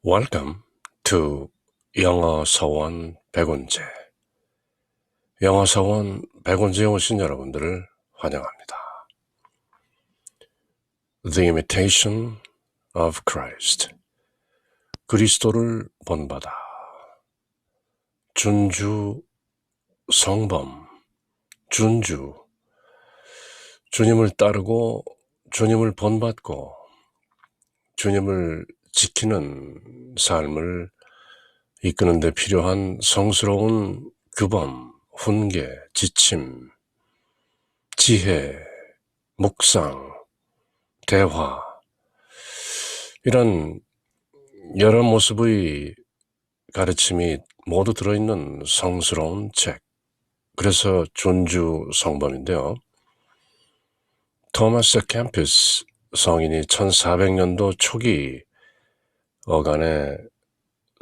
Welcome to 영어 서원 백운재. 영어 서원 백운재에 오신 여러분들을 환영합니다. The Imitation of Christ. 그리스도를 본받아. 준주 성범. 준주. 주님을 따르고 주님을 본받고 주님을 지키는 삶을 이끄는 데 필요한 성스러운 규범, 훈계, 지침, 지혜, 묵상, 대화, 이런 여러 모습의 가르침이 모두 들어있는 성스러운 책. 그래서 준주 성범인데요. 토마스 캠퍼스 성인이 1400년도 초기 어간에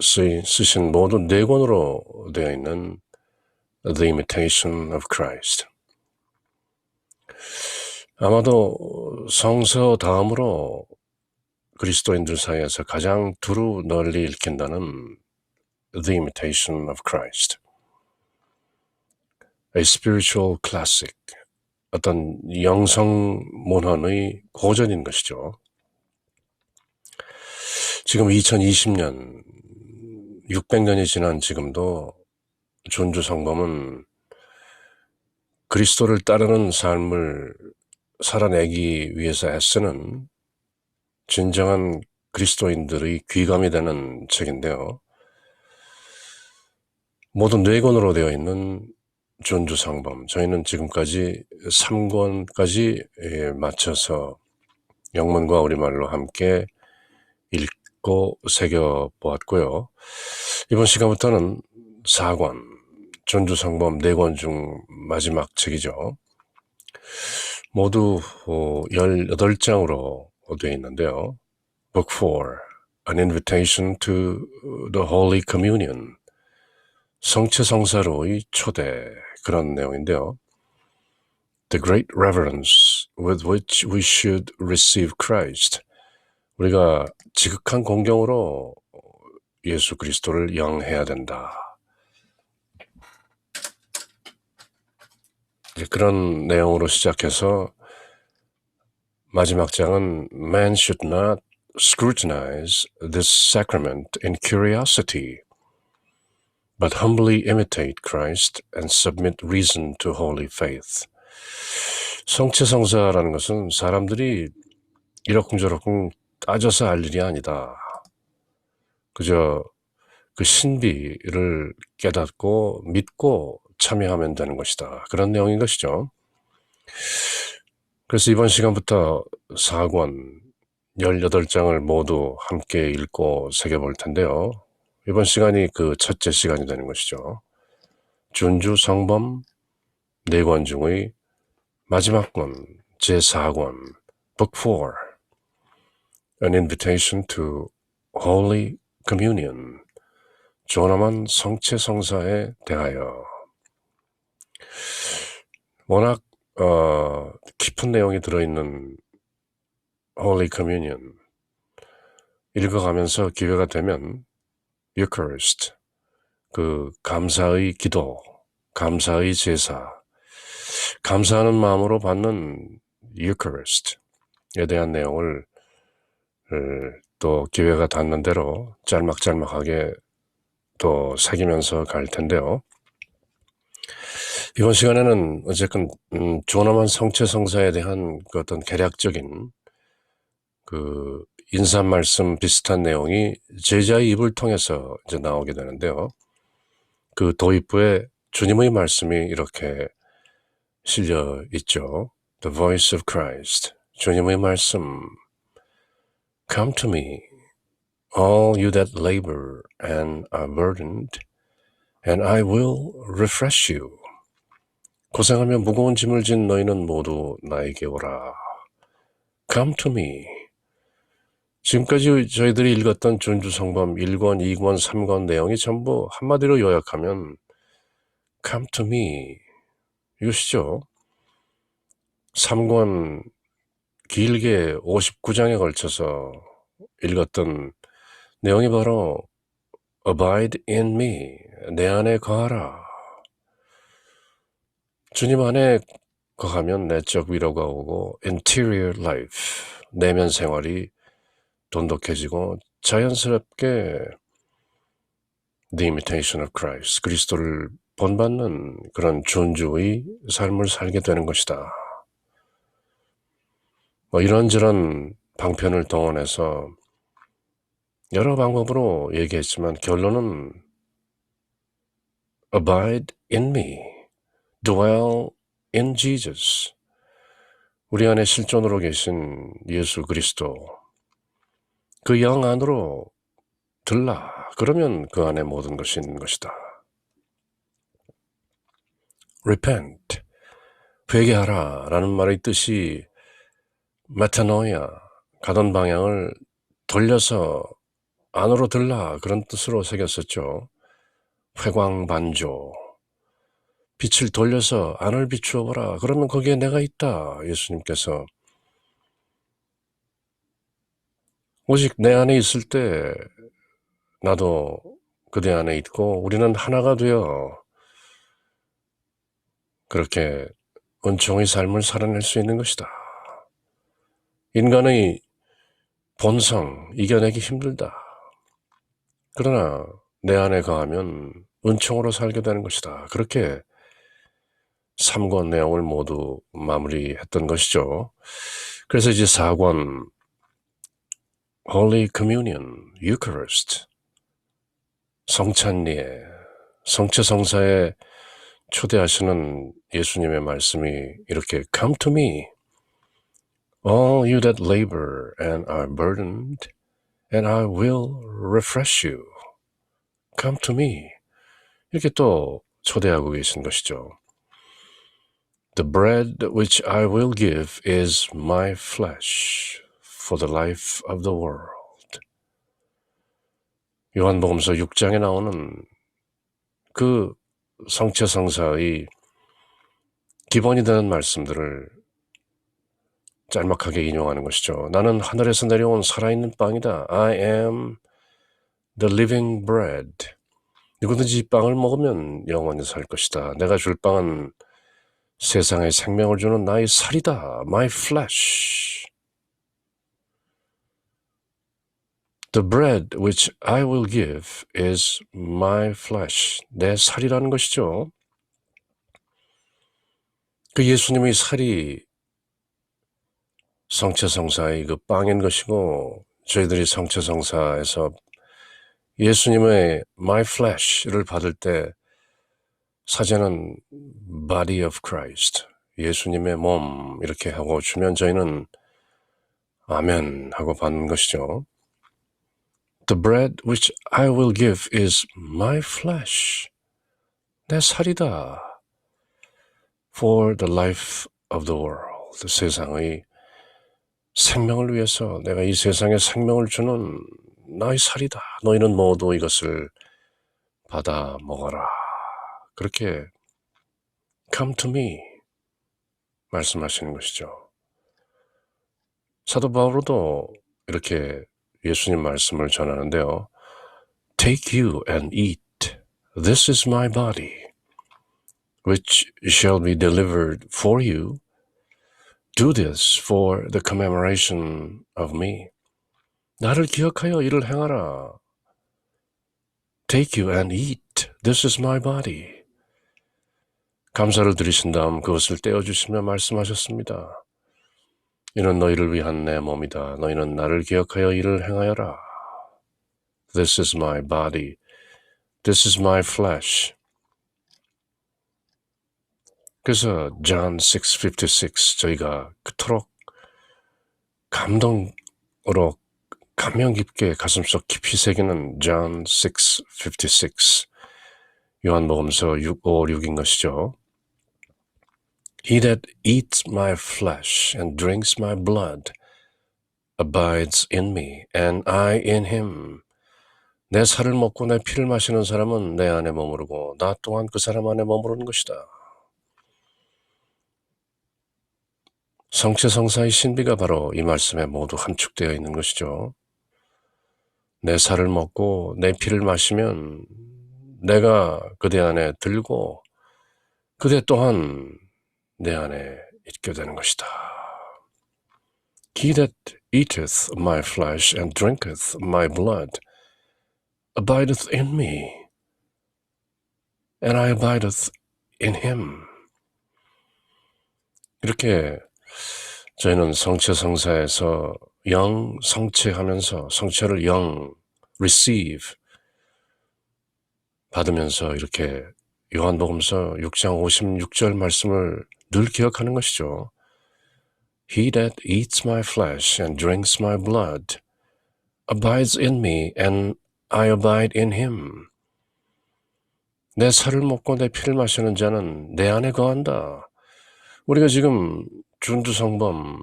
쓰신 모두 4권으로 되어 있는 The Imitation of Christ. 아마도 성서 다음으로 그리스도인들 사이에서 가장 두루 널리 읽힌다는 The Imitation of Christ. A spiritual classic. 어떤 영성 문헌의 고전인 것이죠. 지금 2020년 600년이 지난 지금도 준주 성범은 그리스도를 따르는 삶을 살아내기 위해서 애쓰는 진정한 그리스도인들의 귀감이 되는 책인데요. 모두 4권으로 되어 있는 준주 성범. 저희는 지금까지 3권까지 맞춰서 영문과 우리말로 함께 읽고 새겨보았고요. 이번 시간부터는 4권, 준주 성범 4권 중 마지막 책이죠. 모두 18장으로 되어 있는데요. Book 4, An Invitation to the Holy Communion. 성체성사로의 초대, 그런 내용인데요. The great reverence with which we should receive Christ. 우리가 지극한 공경으로 예수 그리스도를 영해야 된다. 그런 내용으로 시작해서 마지막 장은 Man should not scrutinize this sacrament in curiosity, but humbly imitate Christ and submit reason to holy faith. 성체성사라는 것은 사람들이 이러쿵저러쿵 따져서 알 일이 아니다. 그저 그 신비를 깨닫고 믿고 참여하면 되는 것이다. 그런 내용인 것이죠. 그래서 이번 시간부터 4권 18장을 모두 함께 읽고 새겨볼 텐데요. 이번 시간이 그 첫째 시간이 되는 것이죠. 준주 성범 4권 중의 마지막 권, 제4권, Book 4, An Invitation to Holy Communion. 존엄한 성체성사에 대하여. 워낙 깊은 내용이 들어있는 Holy Communion 읽어가면서 기회가 되면 Eucharist, 그 감사의 기도, 감사의 제사, 감사하는 마음으로 받는 Eucharist에 대한 내용을 또 기회가 닿는 대로 짤막짤막하게 또 새기면서 갈 텐데요. 이번 시간에는 어쨌든 존엄한 성체성사에 대한 그 어떤 개략적인 그 인사 말씀 비슷한 내용이 제자의 입을 통해서 이제 나오게 되는데요. 그 도입부에 주님의 말씀이 이렇게 실려 있죠. The voice of Christ. 주님의 말씀. Come to me, all you that labor and are burdened, and I will refresh you. 고생하며 무거운 짐을 진 너희는 모두 나에게 오라. Come to me. 지금까지 저희들이 읽었던 준주 성범 1권, 2권, 3권 내용이 전부 한마디로 요약하면 Come to me 이것이죠. 3권 길게 59장에 걸쳐서 읽었던 내용이 바로 Abide in me, 내 안에 거하라. 주님 안에 거하면 내적 위로가 오고 interior life, 내면 생활이 돈독해지고 자연스럽게 The imitation of Christ, 그리스도를 본받는 그런 존주의 삶을 살게 되는 것이다. 이런저런 방편을 동원해서 여러 방법으로 얘기했지만 결론은 Abide in me, dwell in Jesus. 우리 안에 실존으로 계신 예수 그리스도, 그 영 안으로 들라. 그러면 그 안에 모든 것이 있는 것이다. Repent, 회개하라 라는 말의 뜻이 메타노이아, 가던 방향을 돌려서 안으로 들라 그런 뜻으로 새겼었죠. 회광반조, 빛을 돌려서 안을 비추어 보라. 그러면 거기에 내가 있다. 예수님께서 오직 내 안에 있을 때 나도 그대 안에 있고 우리는 하나가 되어 그렇게 은총의 삶을 살아낼 수 있는 것이다. 인간의 본성 이겨내기 힘들다. 그러나 내 안에 거하면 은총으로 살게 되는 것이다. 그렇게 3권 내용을 모두 마무리했던 것이죠. 그래서 이제 4권 Holy Communion, Eucharist, 성찬리에, 성체성사에 초대하시는 예수님의 말씀이 이렇게 Come to me, all you that labor and are burdened, and I will refresh you. Come to me. 이렇게 또 초대하고 계신 것이죠. The bread which I will give is my flesh for the life of the world. 요한복음서 6장에 나오는 그 성체성사의 기본이 되는 말씀들을 짤막하게 인용하는 것이죠. 나는 하늘에서 내려온 살아있는 빵이다. I am the living bread. 누구든지 이 빵을 먹으면 영원히 살 것이다. 내가 줄 빵은 세상에 생명을 주는 나의 살이다. My flesh. The bread which I will give is my flesh. 내 살이라는 것이죠. 그 예수님의 살이 성체성사의 그 빵인 것이고 저희들이 성체성사에서 예수님의 my flesh를 받을 때 사제는 body of Christ, 예수님의 몸 이렇게 하고 주면 저희는 아멘 하고 받는 것이죠. The bread which I will give is my flesh. 내 살이다. For the life of the world. 세상의 생명을 위해서 내가 이 세상에 생명을 주는 나의 살이다. 너희는 모두 이것을 받아 먹어라. 그렇게 come to me 말씀하시는 것이죠. 사도 바울도 이렇게 예수님 말씀을 전하는데요. Take you and eat. This is my body, which shall be delivered for you. Do this for the commemoration of me. 나를 기억하여 이를 행하라. Take you and eat. This is my body. 감사를 드리신 다음 그것을 떼어주시며 말씀하셨습니다. 이는 너희를 위한 내 몸이다. 너희는 나를 기억하여 이를 행하여라. This is my body. This is my flesh. 그래서 John 6:56 저희가 그토록 감동으로 감명 깊게 가슴속 깊이 새기는 John 6:56 요한복음서 6:56인 것이죠. He that eats my flesh and drinks my blood abides in me, and I in him. 내 살을 먹고 내 피를 마시는 사람은 내 안에 머무르고 나 또한 그 사람 안에 머무르는 것이다. 성체성사의 신비가 바로 이 말씀에 모두 함축되어 있는 것이죠. 내 살을 먹고 내 피를 마시면 내가 그대 안에 들고 그대 또한 내 안에 있게 되는 것이다. He that eateth my flesh and drinketh my blood abideth in me, and I abideth in him. 이렇게 저희는 성체성사에서 영 성체하면서 성체를 영 receive 받으면서 이렇게 요한복음서 6장 56절 말씀을 늘 기억하는 것이죠. He that eats my flesh and drinks my blood abides in me and I abide in him. 내 살을 먹고 내 피를 마시는 자는 내 안에 거한다. 우리가 지금 준두성범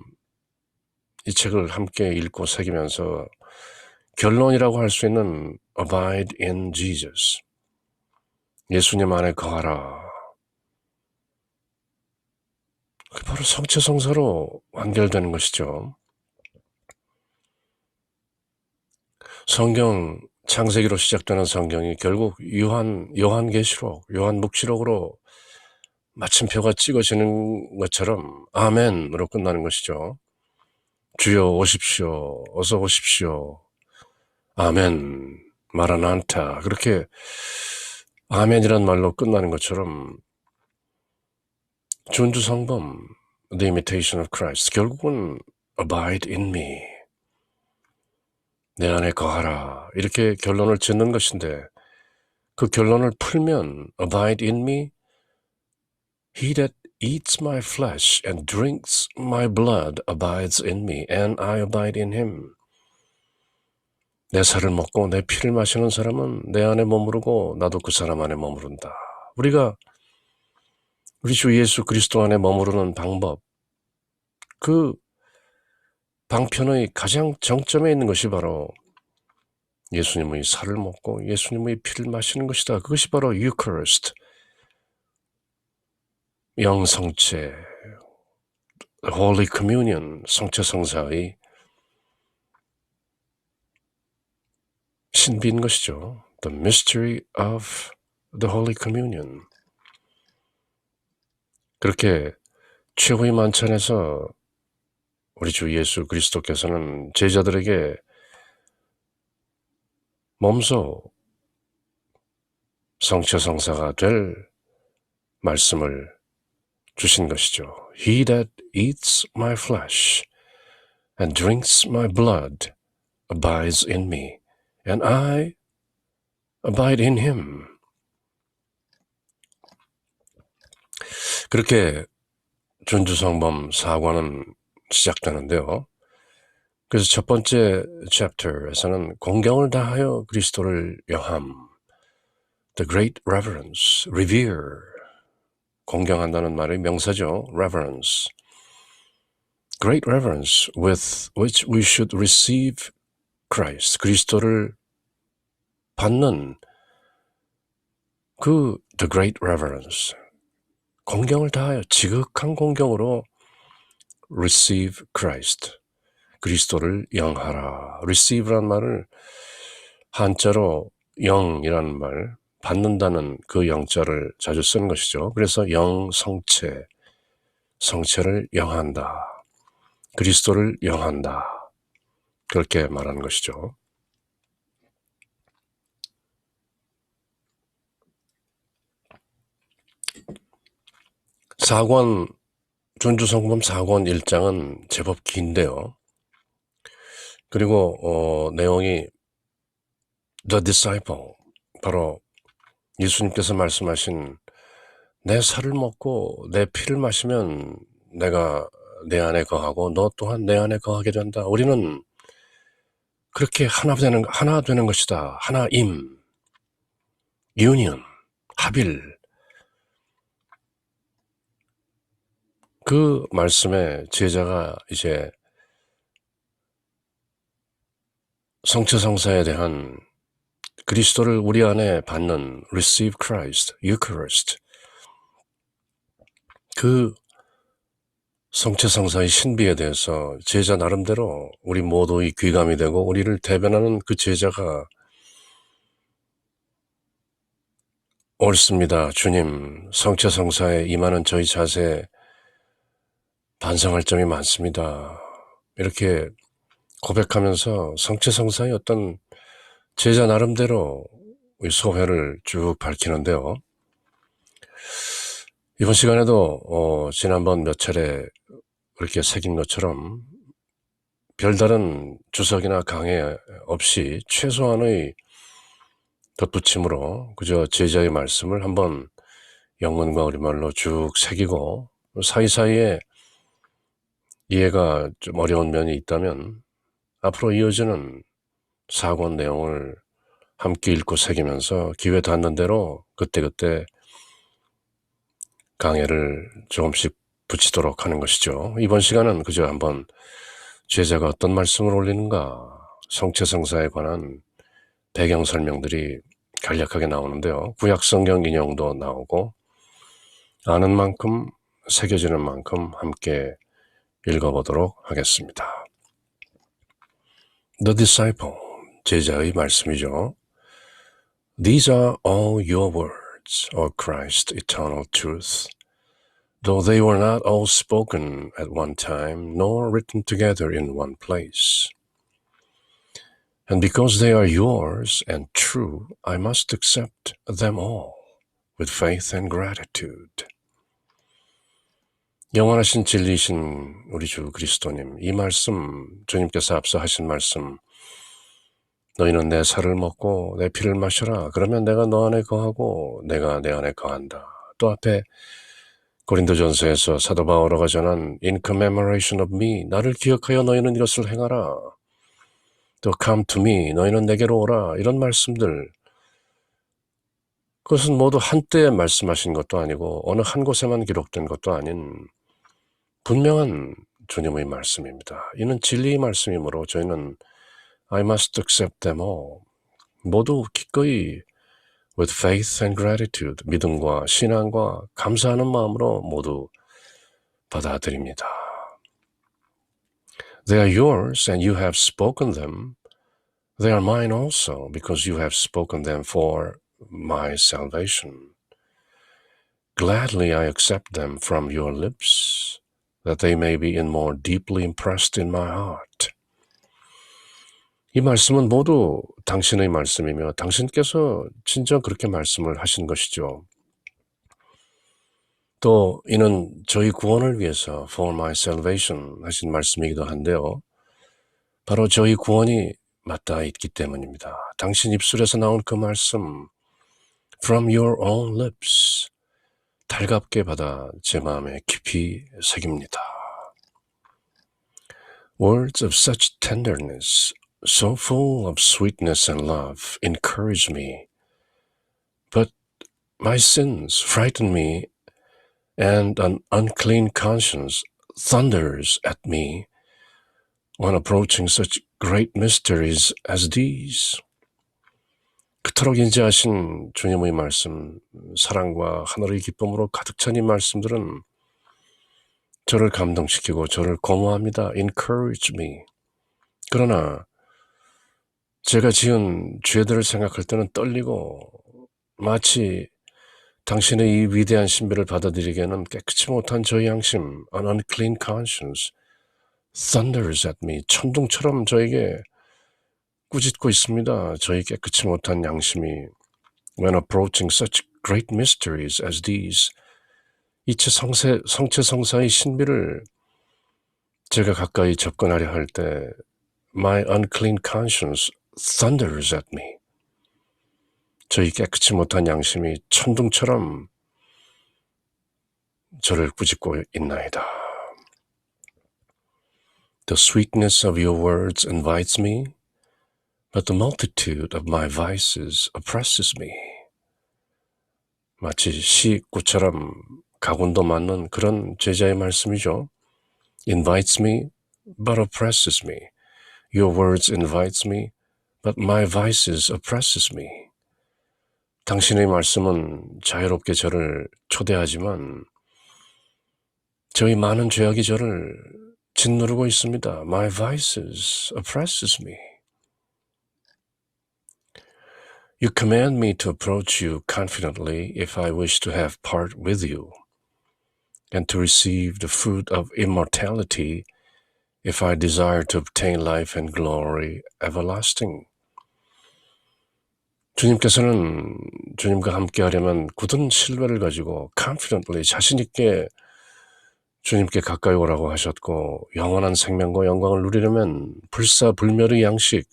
이 책을 함께 읽고 새기면서 결론이라고 할 수 있는 abide in Jesus. 예수님 안에 거하라. 그게 바로 성체성사로 완결되는 것이죠. 성경 창세기로 시작되는 성경이 결국 요한계시록, 요한묵시록으로 마침표가 찍어지는 것처럼 아멘으로 끝나는 것이죠. 주여 오십시오. 어서 오십시오. 아멘. 마라난타. 그렇게 아멘이란 말로 끝나는 것처럼 준두성범 The Imitation of Christ 결국은 Abide in me. 내 안에 거하라. 이렇게 결론을 짓는 것인데 그 결론을 풀면 Abide in me. He that eats my flesh and drinks my blood abides in me and I abide in him. 내 살을 먹고 내 피를 마시는 사람은 내 안에 머무르고 나도 그 사람 안에 머무른다. 우리 주 예수 그리스도 안에 머무르는 방법, 그 방편의 가장 정점에 있는 것이 바로 예수님의 살을 먹고 예수님의 피를 마시는 것이다. 그것이 바로 유커리스트, 영성체, Holy Communion, 성체성사의 신비인 것이죠. The mystery of the Holy Communion. 그렇게 최후의 만찬에서 우리 주 예수 그리스도께서는 제자들에게 몸소 성체성사가 될 말씀을 주신 것이죠. He that eats my flesh and drinks my blood abides in me, and I abide in him. 그렇게 준두성범 사과는 시작되는데요. 그래서 첫 번째 챕터에서는 공경을 다하여 그리스도를 영함, the great reverence, revere, 공경한다는 말의 명사죠. reverence, great reverence with which we should receive Christ, 그리스도를 받는 그 the great reverence, 공경을 다하여 지극한 공경으로 receive Christ, 그리스도를 영하라. receive란 말을 한자로 영이라는 말, 받는다는 그 영자를 자주 쓰는 것이죠. 그래서 영성체, 성체를 영한다. 그리스도를 영한다. 그렇게 말하는 것이죠. 준두성범 4권 1장은 제법 긴데요. 그리고 내용이 The Disciple, 바로 예수님께서 말씀하신 내 살을 먹고 내 피를 마시면 내가 내 안에 거하고 너 또한 내 안에 거하게 된다. 우리는 그렇게 하나 되는 것이다. 하나임, 유니언, 합일. 그 말씀에 제자가 이제 성체성사에 대한 그리스도를 우리 안에 받는 receive Christ, Eucharist, 그 성체성사의 신비에 대해서 제자 나름대로 우리 모두의 귀감이 되고 우리를 대변하는 그 제자가 옳습니다. 주님, 성체성사에 임하는 저희 자세에 반성할 점이 많습니다. 이렇게 고백하면서 성체성사의 어떤 제자 나름대로 소회를 쭉 밝히는데요. 이번 시간에도 지난번 몇 차례 그렇게 새긴 것처럼 별다른 주석이나 강해 없이 최소한의 덧붙임으로 그저 제자의 말씀을 한번 영문과 우리말로 쭉 새기고 사이사이에 이해가 좀 어려운 면이 있다면 앞으로 이어지는 사권 내용을 함께 읽고 새기면서 기회 닿는 대로 그때그때 강해를 조금씩 붙이도록 하는 것이죠. 이번 시간은 그저 한번 제자가 어떤 말씀을 올리는가 성체성사에 관한 배경 설명들이 간략하게 나오는데요. 구약성경 인용도 나오고 아는 만큼 새겨지는 만큼 함께 읽어보도록 하겠습니다. The Disciple, 제자의 말씀이죠. These are all your words, O Christ, eternal truth, though they were not all spoken at one time, nor written together in one place. And because they are yours and true, I must accept them all with faith and gratitude. 영원하신 진리이신 우리 주 그리스도님, 이 말씀, 주님께서 앞서 하신 말씀, 너희는 내 살을 먹고 내 피를 마셔라. 그러면 내가 너 안에 거하고 내가 내 안에 거한다. 또 앞에 고린도전서에서 사도 바오로가 전한 In commemoration of me, 나를 기억하여 너희는 이것을 행하라. 또 come to me, 너희는 내게로 오라. 이런 말씀들, 그것은 모두 한때에 말씀하신 것도 아니고 어느 한 곳에만 기록된 것도 아닌 분명한 주님의 말씀입니다. 이는 진리의 말씀이므로 저희는 I must accept them all. 모두 기꺼이 with faith and gratitude, 믿음과 신앙과 감사하는 마음으로 모두 받아들입니다. They are yours and you have spoken them. They are mine also because you have spoken them for my salvation. Gladly I accept them from your lips, that they may be more deeply impressed in my heart. 이 말씀은 모두 당신의 말씀이며 당신께서 진짜 그렇게 말씀을 하신 것이죠. 또 이는 저희 구원을 위해서 for my salvation 하신 말씀이기도 한데요. 바로 저희 구원이 맞닿아 있기 때문입니다. 당신 입술에서 나온 그 말씀 from your own lips 달갑게 받아 제 마음에 깊이 새깁니다. Words of such tenderness, so full of sweetness and love, encourage me. But my sins frighten me, and an unclean conscience thunders at me when approaching such great mysteries as these. 그토록 인자하신 주님의 말씀, 사랑과 하늘의 기쁨으로 가득 찬 이 말씀들은 저를 감동시키고 저를 고무합니다. Encourage me. 그러나 제가 지은 죄들을 생각할 때는 떨리고 마치 당신의 이 위대한 신비를 받아들이기에는 깨끗이 못한 저의 양심, an unclean conscience, thunders at me, 천둥처럼 저에게 꾸짖고 있습니다. 저희 깨끗이 못한 양심이 when approaching such great mysteries as these, 이체 성체성사의 신비를 제가 가까이 접근하려 할 때 my unclean conscience thunders at me, 저희 깨끗이 못한 양심이 천둥처럼 저를 꾸짖고 있나이다. The sweetness of your words invites me, but the multitude of my vices oppresses me. 마치 시구처럼 가군도 맞는 그런 제자의 말씀이죠. Invites me, but oppresses me. Your words invites me, but my vices oppresses me. 당신의 말씀은 자유롭게 저를 초대하지만 저희 많은 죄악이 저를 짓누르고 있습니다. My vices oppresses me. You command me to approach you confidently if I wish to have part with you, and to receive the fruit of immortality if I desire to obtain life and glory everlasting. 주님께서는 주님과 함께 하려면 굳은 신뢰를 가지고 confidently 자신 있게 주님께 가까이 오라고 하셨고, 영원한 생명과 영광을 누리려면 불사불멸의 양식,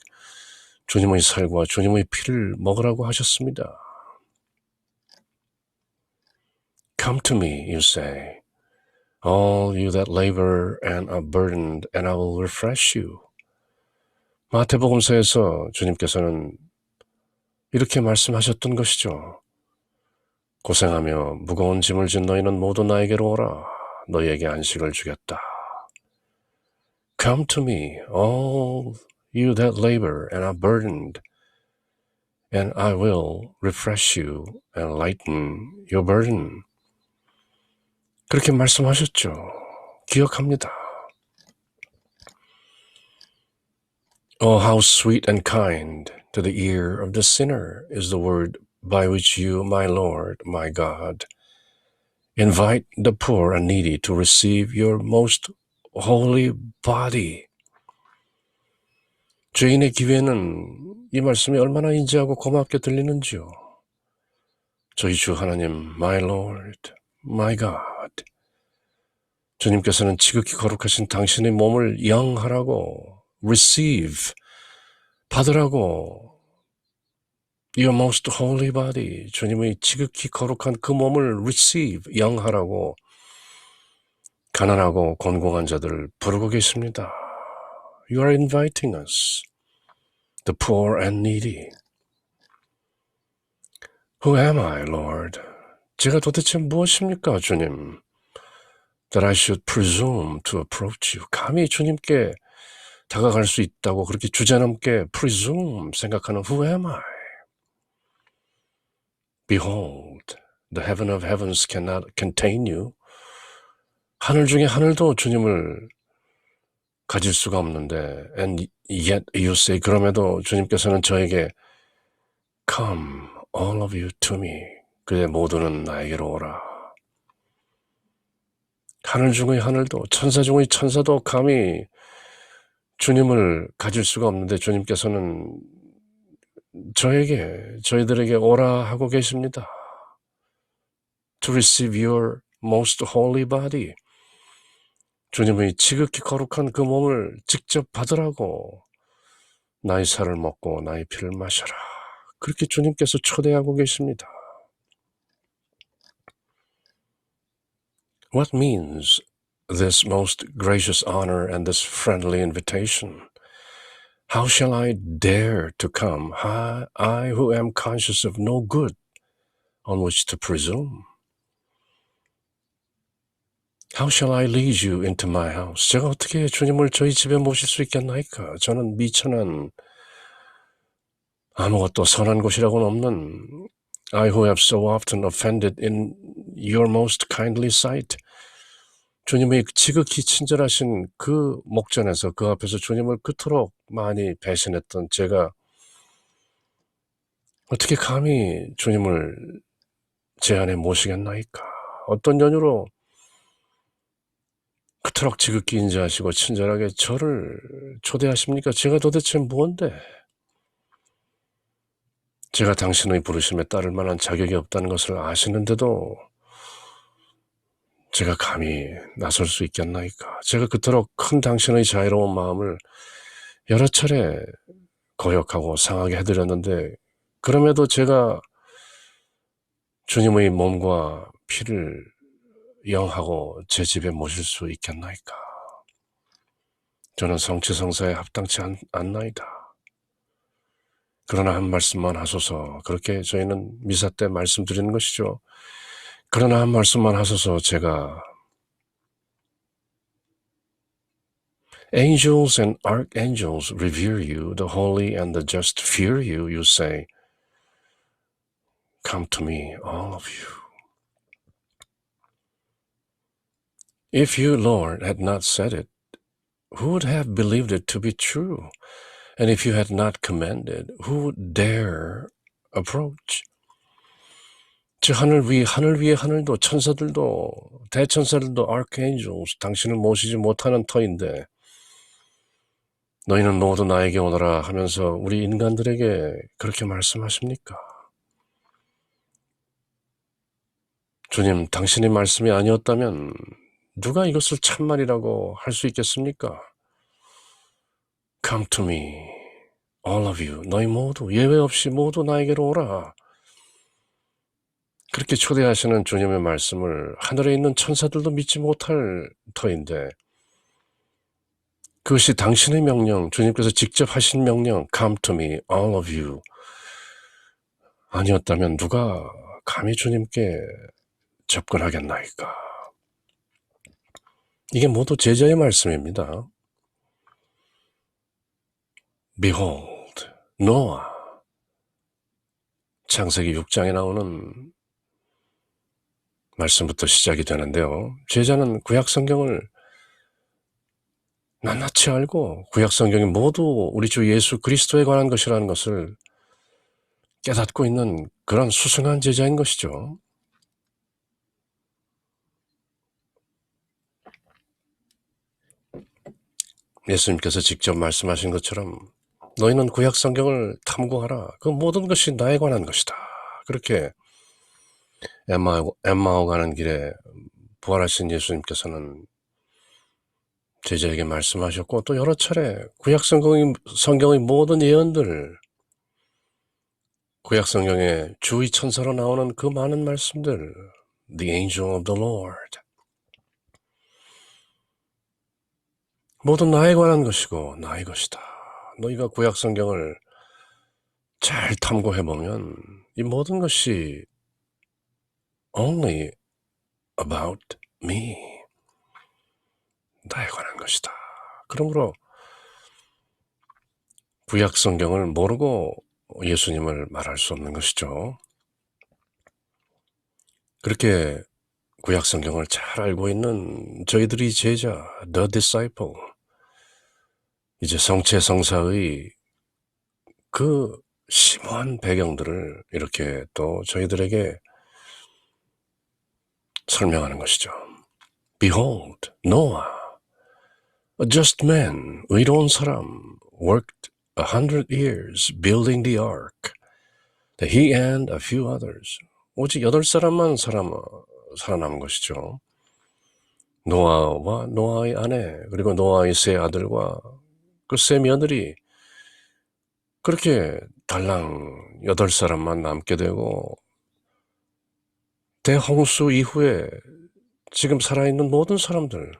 주님의 살과 주님의 피를 먹으라고 하셨습니다. Come to me, you say, all you that labor and are burdened, and I will refresh you. 마태복음서에서 주님께서는 이렇게 말씀하셨던 것이죠. 고생하며 무거운 짐을 진 너희는 모두 나에게로 오라. 너희에게 안식을 주겠다. Come to me, all you that labor and are burdened, and I will refresh you and lighten your burden. 그렇게 말씀하셨죠. 기억합니다. Oh, how sweet and kind to the ear of the sinner is the word by which you, my Lord, my God, invite the poor and needy to receive your most holy body. 죄인의 귀에는 이 말씀이 얼마나 인자하고 고맙게 들리는지요. 저희 주 하나님, my Lord, my God. 주님께서는 지극히 거룩하신 당신의 몸을 영하라고, receive, 받으라고, your most holy body, 주님의 지극히 거룩한 그 몸을 receive, 영하라고 가난하고 곤고한 자들을 부르고 계십니다. You are inviting us, the poor and needy. Who am I, Lord? 제가 도대체 무엇입니까, 주님? That I should presume to approach you. 감히 주님께 다가갈 수 있다고 그렇게 주제넘게 presume 생각하는 who am I? Behold, the heaven of heavens cannot contain you. 하늘 중에 하늘도 주님을 가질 수가 없는데, and yet you say, 그럼에도 주님께서는 저에게 come, all of you to me. 그의 모두는 나에게로 오라. 하늘 중의 하늘도, 천사 중의 천사도 감히 주님을 가질 수가 없는데 주님께서는 저희들에게 오라 하고 계십니다. To receive your most holy body. 주님의 지극히 거룩한 그 몸을 직접 받으라고, 나의 살을 먹고 나의 피를 마셔라. 그렇게 주님께서 초대하고 계십니다. What means this most gracious honor and this friendly invitation? How shall I dare to come, I who am conscious of no good on which to presume? How shall I lead you into my house? 제가 어떻게 주님을 저희 집에 모실 수 있겠나이까? 저는 미천한, 아무것도 선한 곳이라고는 없는, I who have so often offended in your most kindly sight. 주님의 지극히 친절하신 그 목전에서, 그 앞에서 주님을 그토록 많이 배신했던 제가 어떻게 감히 주님을 제 안에 모시겠나이까? 어떤 연유로 그토록 지극히 인자하시고 친절하게 저를 초대하십니까? 제가 도대체 뭔데? 제가 당신의 부르심에 따를 만한 자격이 없다는 것을 아시는데도 제가 감히 나설 수 있겠나이까? 제가 그토록 큰 당신의 자유로운 마음을 여러 차례 거역하고 상하게 해드렸는데, 그럼에도 제가 주님의 몸과 피를 영하고 제 집에 모실 수 있겠나이까? 저는 성취성사에 합당치 않나이다. 그러나 한 말씀만 하소서. 그렇게 저희는 미사 때 말씀드리는 것이죠. 그러나 한 말씀만 하소서. 제가 Angels and archangels revere you, the holy and the just fear you, you say. Come to me, all of you. If you, Lord, had not said it, who would have believed it to be true? And if you had not commanded, who would dare approach? 즉 하늘 위에 하늘도 천사들도 대천사들도 archangels 당신을 모시지 못하는 터인데 너희는 모두 나에게 오너라 하면서 우리 인간들에게 그렇게 말씀하십니까? 주님, 당신의 말씀이 아니었다면 누가 이것을 참말이라고 할 수 있겠습니까? Come to me, all of you. 너희 모두 예외 없이 모두 나에게로 오라. 그렇게 초대하시는 주님의 말씀을 하늘에 있는 천사들도 믿지 못할 터인데 그것이 당신의 명령, 주님께서 직접 하신 명령, Come to me, all of you. 아니었다면 누가 감히 주님께 접근하겠나이까? 이게 모두 제자의 말씀입니다. Behold, Noah. 창세기 6장에 나오는 말씀부터 시작이 되는데요. 제자는 구약 성경을 낱낱이 알고 구약 성경이 모두 우리 주 예수 그리스도에 관한 것이라는 것을 깨닫고 있는 그런 수승한 제자인 것이죠. 예수님께서 직접 말씀하신 것처럼 너희는 구약 성경을 탐구하라. 그 모든 것이 나에 관한 것이다. 그렇게 엠마오 가는 길에 부활하신 예수님께서는 제자에게 말씀하셨고 또 여러 차례 구약 성경의 모든 예언들, 구약 성경의 주의 천사로 나오는 그 많은 말씀들, The angel of the Lord, 모두 나에 관한 것이고 나의 것이다. 너희가 구약 성경을 잘 탐구해보면 이 모든 것이 only about me, 나에 관한 것이다. 그러므로 구약 성경을 모르고 예수님을 말할 수 없는 것이죠. 그렇게 구약 성경을 잘 알고 있는 저희들이 제자, the disciple, 이제 성체성사의 그 심오한 배경들을 이렇게 또 저희들에게 설명하는 것이죠. Behold, Noah, a just man, 의로운 사람, worked 100 years building the ark, that he and a few others, 오직 8사람만 살아남은 것이죠. 노아와 노아의 아내, 그리고 노아의 세 아들과 그 세 며느리, 그렇게 달랑 8사람만 남게 되고 대홍수 이후에 지금 살아있는 모든 사람들,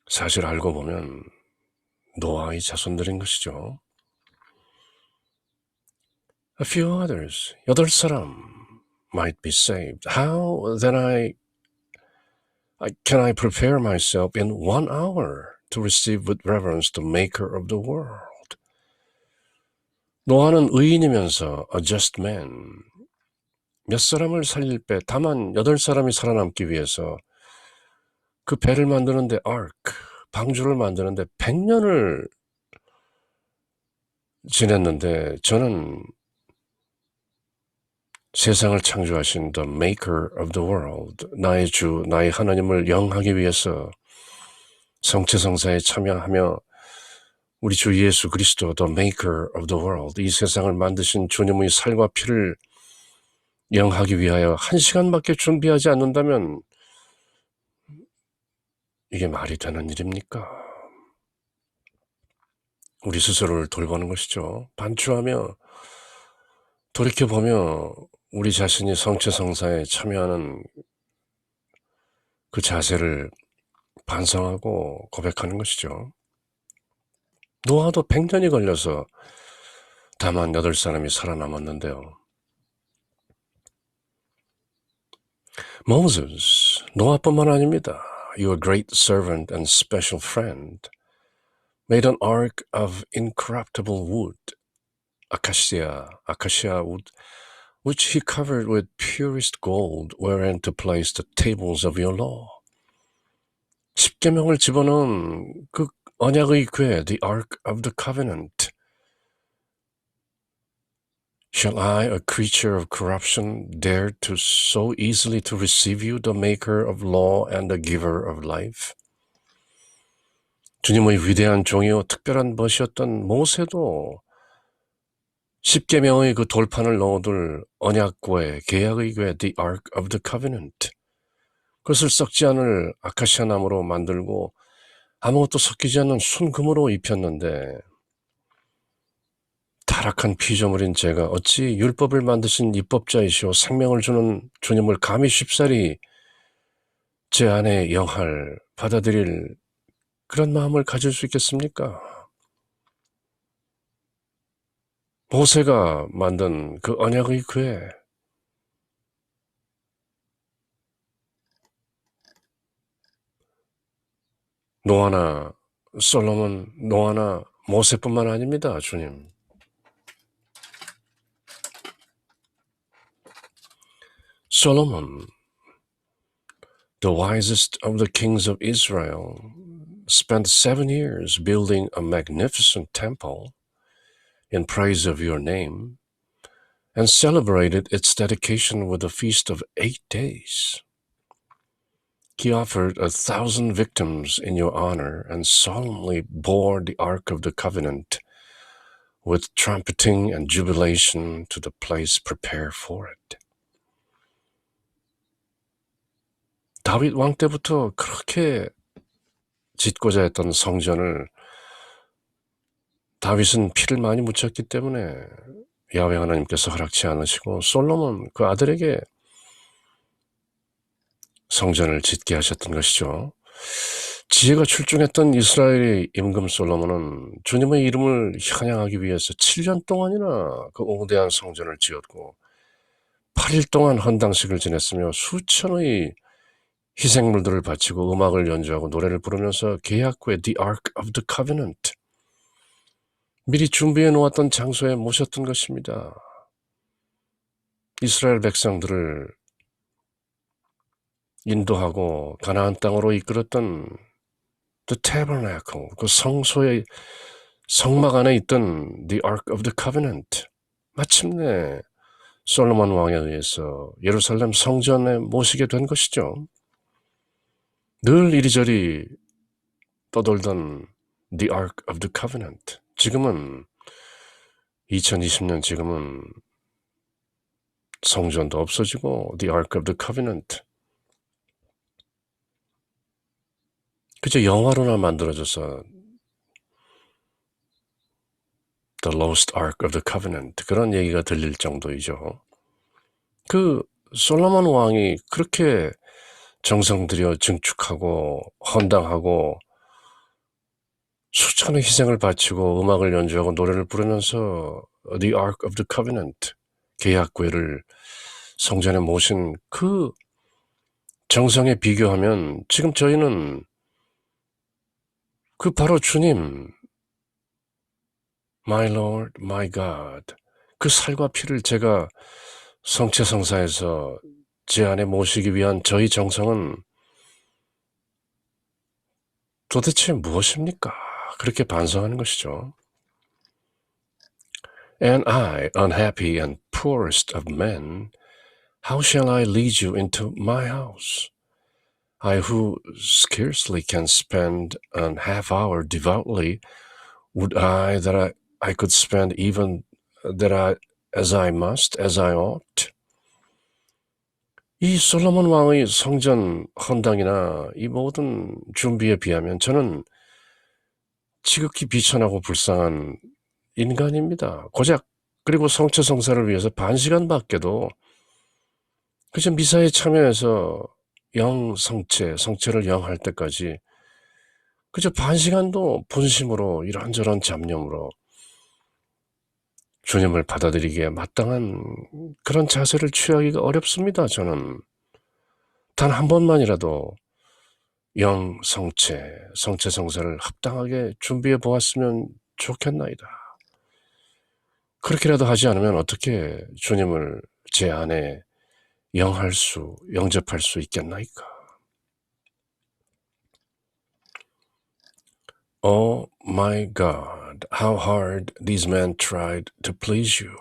사실 알고 보면 노아의 자손들인 것이죠. A few others, 8사람 might be saved. How then can I prepare myself in 1 hour to receive with reverence the maker of the world? 노아는 의인이면서 a just man, 몇 사람을 살릴 배, 다만 8사람이 살아남기 위해서 그 배를 만드는데 ark, 방주를 만드는데 100년을 지냈는데 저는 세상을 창조하신 the maker of the world, 나의 주, 나의 하나님을 영하기 위해서 성체성사에 참여하며 우리 주 예수 그리스도 the maker of the world, 이 세상을 만드신 주님의 살과 피를 영하기 위하여 1시간밖에 준비하지 않는다면 이게 말이 되는 일입니까? 우리 스스로를 돌보는 것이죠. 반추하며 돌이켜보며 우리 자신이 성체성사에 참여하는 그 자세를 반성하고 고백하는 것이죠. 노아도 100년이 걸려서 다만 8사람이 살아남았는데요. Moses, 노아뿐만 아닙니다. Your great servant and special friend made an ark of incorruptible wood, acacia wood, which he covered with purest gold, wherein to place the tables of your law. 십계명을 집어넣은 그 언약의 궤, the Ark of the Covenant. Shall I, a creature of corruption, dare to so easily to receive you, the maker of law and the giver of life? 주님의 위대한 종이요 특별한 벗이었던 모세도 십계명의 그 돌판을 넣어둘 언약궤, 계약의 궤, the Ark of the Covenant. 그것을 썩지 않을 아카시아 나무로 만들고 아무것도 섞이지 않는 순금으로 입혔는데 타락한 피조물인 제가 어찌 율법을 만드신 입법자이시오 생명을 주는 주님을 감히 쉽사리 제 안에 영할, 받아들일 그런 마음을 가질 수 있겠습니까? 모세가 만든 그 언약의 궤, 노아나 솔로몬, 노아나 모세뿐만 아닙니다, 주님. Solomon, the wisest of the kings of Israel, spent 7 years building a magnificent temple in praise of your name and celebrated its dedication with a feast of 8 days. He offered 1,000 victims in your honor and solemnly bore the Ark of the Covenant with trumpeting and jubilation to the place prepared for it. 다윗 왕 때부터 그렇게 짓고자 했던 성전을 다윗은 피를 많이 묻혔기 때문에 야훼 하나님께서 허락치 않으시고 솔로몬 그 아들에게 성전을 짓게 하셨던 것이죠. 지혜가 출중했던 이스라엘의 임금 솔로몬은 주님의 이름을 찬양하기 위해서 7년 동안이나 그 옹대한 성전을 지었고 8일 동안 헌당식을 지냈으며 수천의 희생물들을 바치고 음악을 연주하고 노래를 부르면서 계약궤 The Ark of the Covenant 미리 준비해 놓았던 장소에 모셨던 것입니다. 이스라엘 백성들을 인도하고 가나안 땅으로 이끌었던 The Tabernacle, 그 성소의 성막 안에 있던 The Ark of the Covenant. 마침내 솔로몬 왕에 의해서 예루살렘 성전에 모시게 된 것이죠. 늘 이리저리 떠돌던 The Ark of the Covenant. 지금은 2020년 지금은 성전도 없어지고 The Ark of the Covenant 그저 영화로나 만들어져서 The Lost Ark of the Covenant 그런 얘기가 들릴 정도이죠. 그 솔로몬 왕이 그렇게 정성 들여 증축하고 헌당하고 수천의 희생을 바치고 음악을 연주하고 노래를 부르면서 The Ark of the Covenant 계약궤를 성전에 모신 그 정성에 비교하면 지금 저희는 그 바로 주님 My Lord, My God 그 살과 피를 제가 성체성사에서 제 안에 모시기 위한 저희 정성은 도대체 무엇입니까? 그렇게 반성하는 것이죠. And I, unhappy and poorest of men, how shall I lead you into my house? I who scarcely can spend an half hour devoutly, would I that I could spend even that as I must, as I ought? 이 솔로몬 왕의 성전 헌당이나 이 모든 준비에 비하면 저는 지극히 비천하고 불쌍한 인간입니다. 고작 그리고 성체성사를 위해서 1시간밖에도 그저 미사에 참여해서 성체를 영할 때까지 그저 1시간도 분심으로 이런저런 잡념으로 주님을 받아들이기에 마땅한 그런 자세를 취하기가 어렵습니다. 저는 단 한 번만이라도 성체성사를 합당하게 준비해 보았으면 좋겠나이다. 그렇게라도 하지 않으면 어떻게 주님을 제 안에 영접할 수 있겠나이까? Oh my God, how hard these men tried to please you.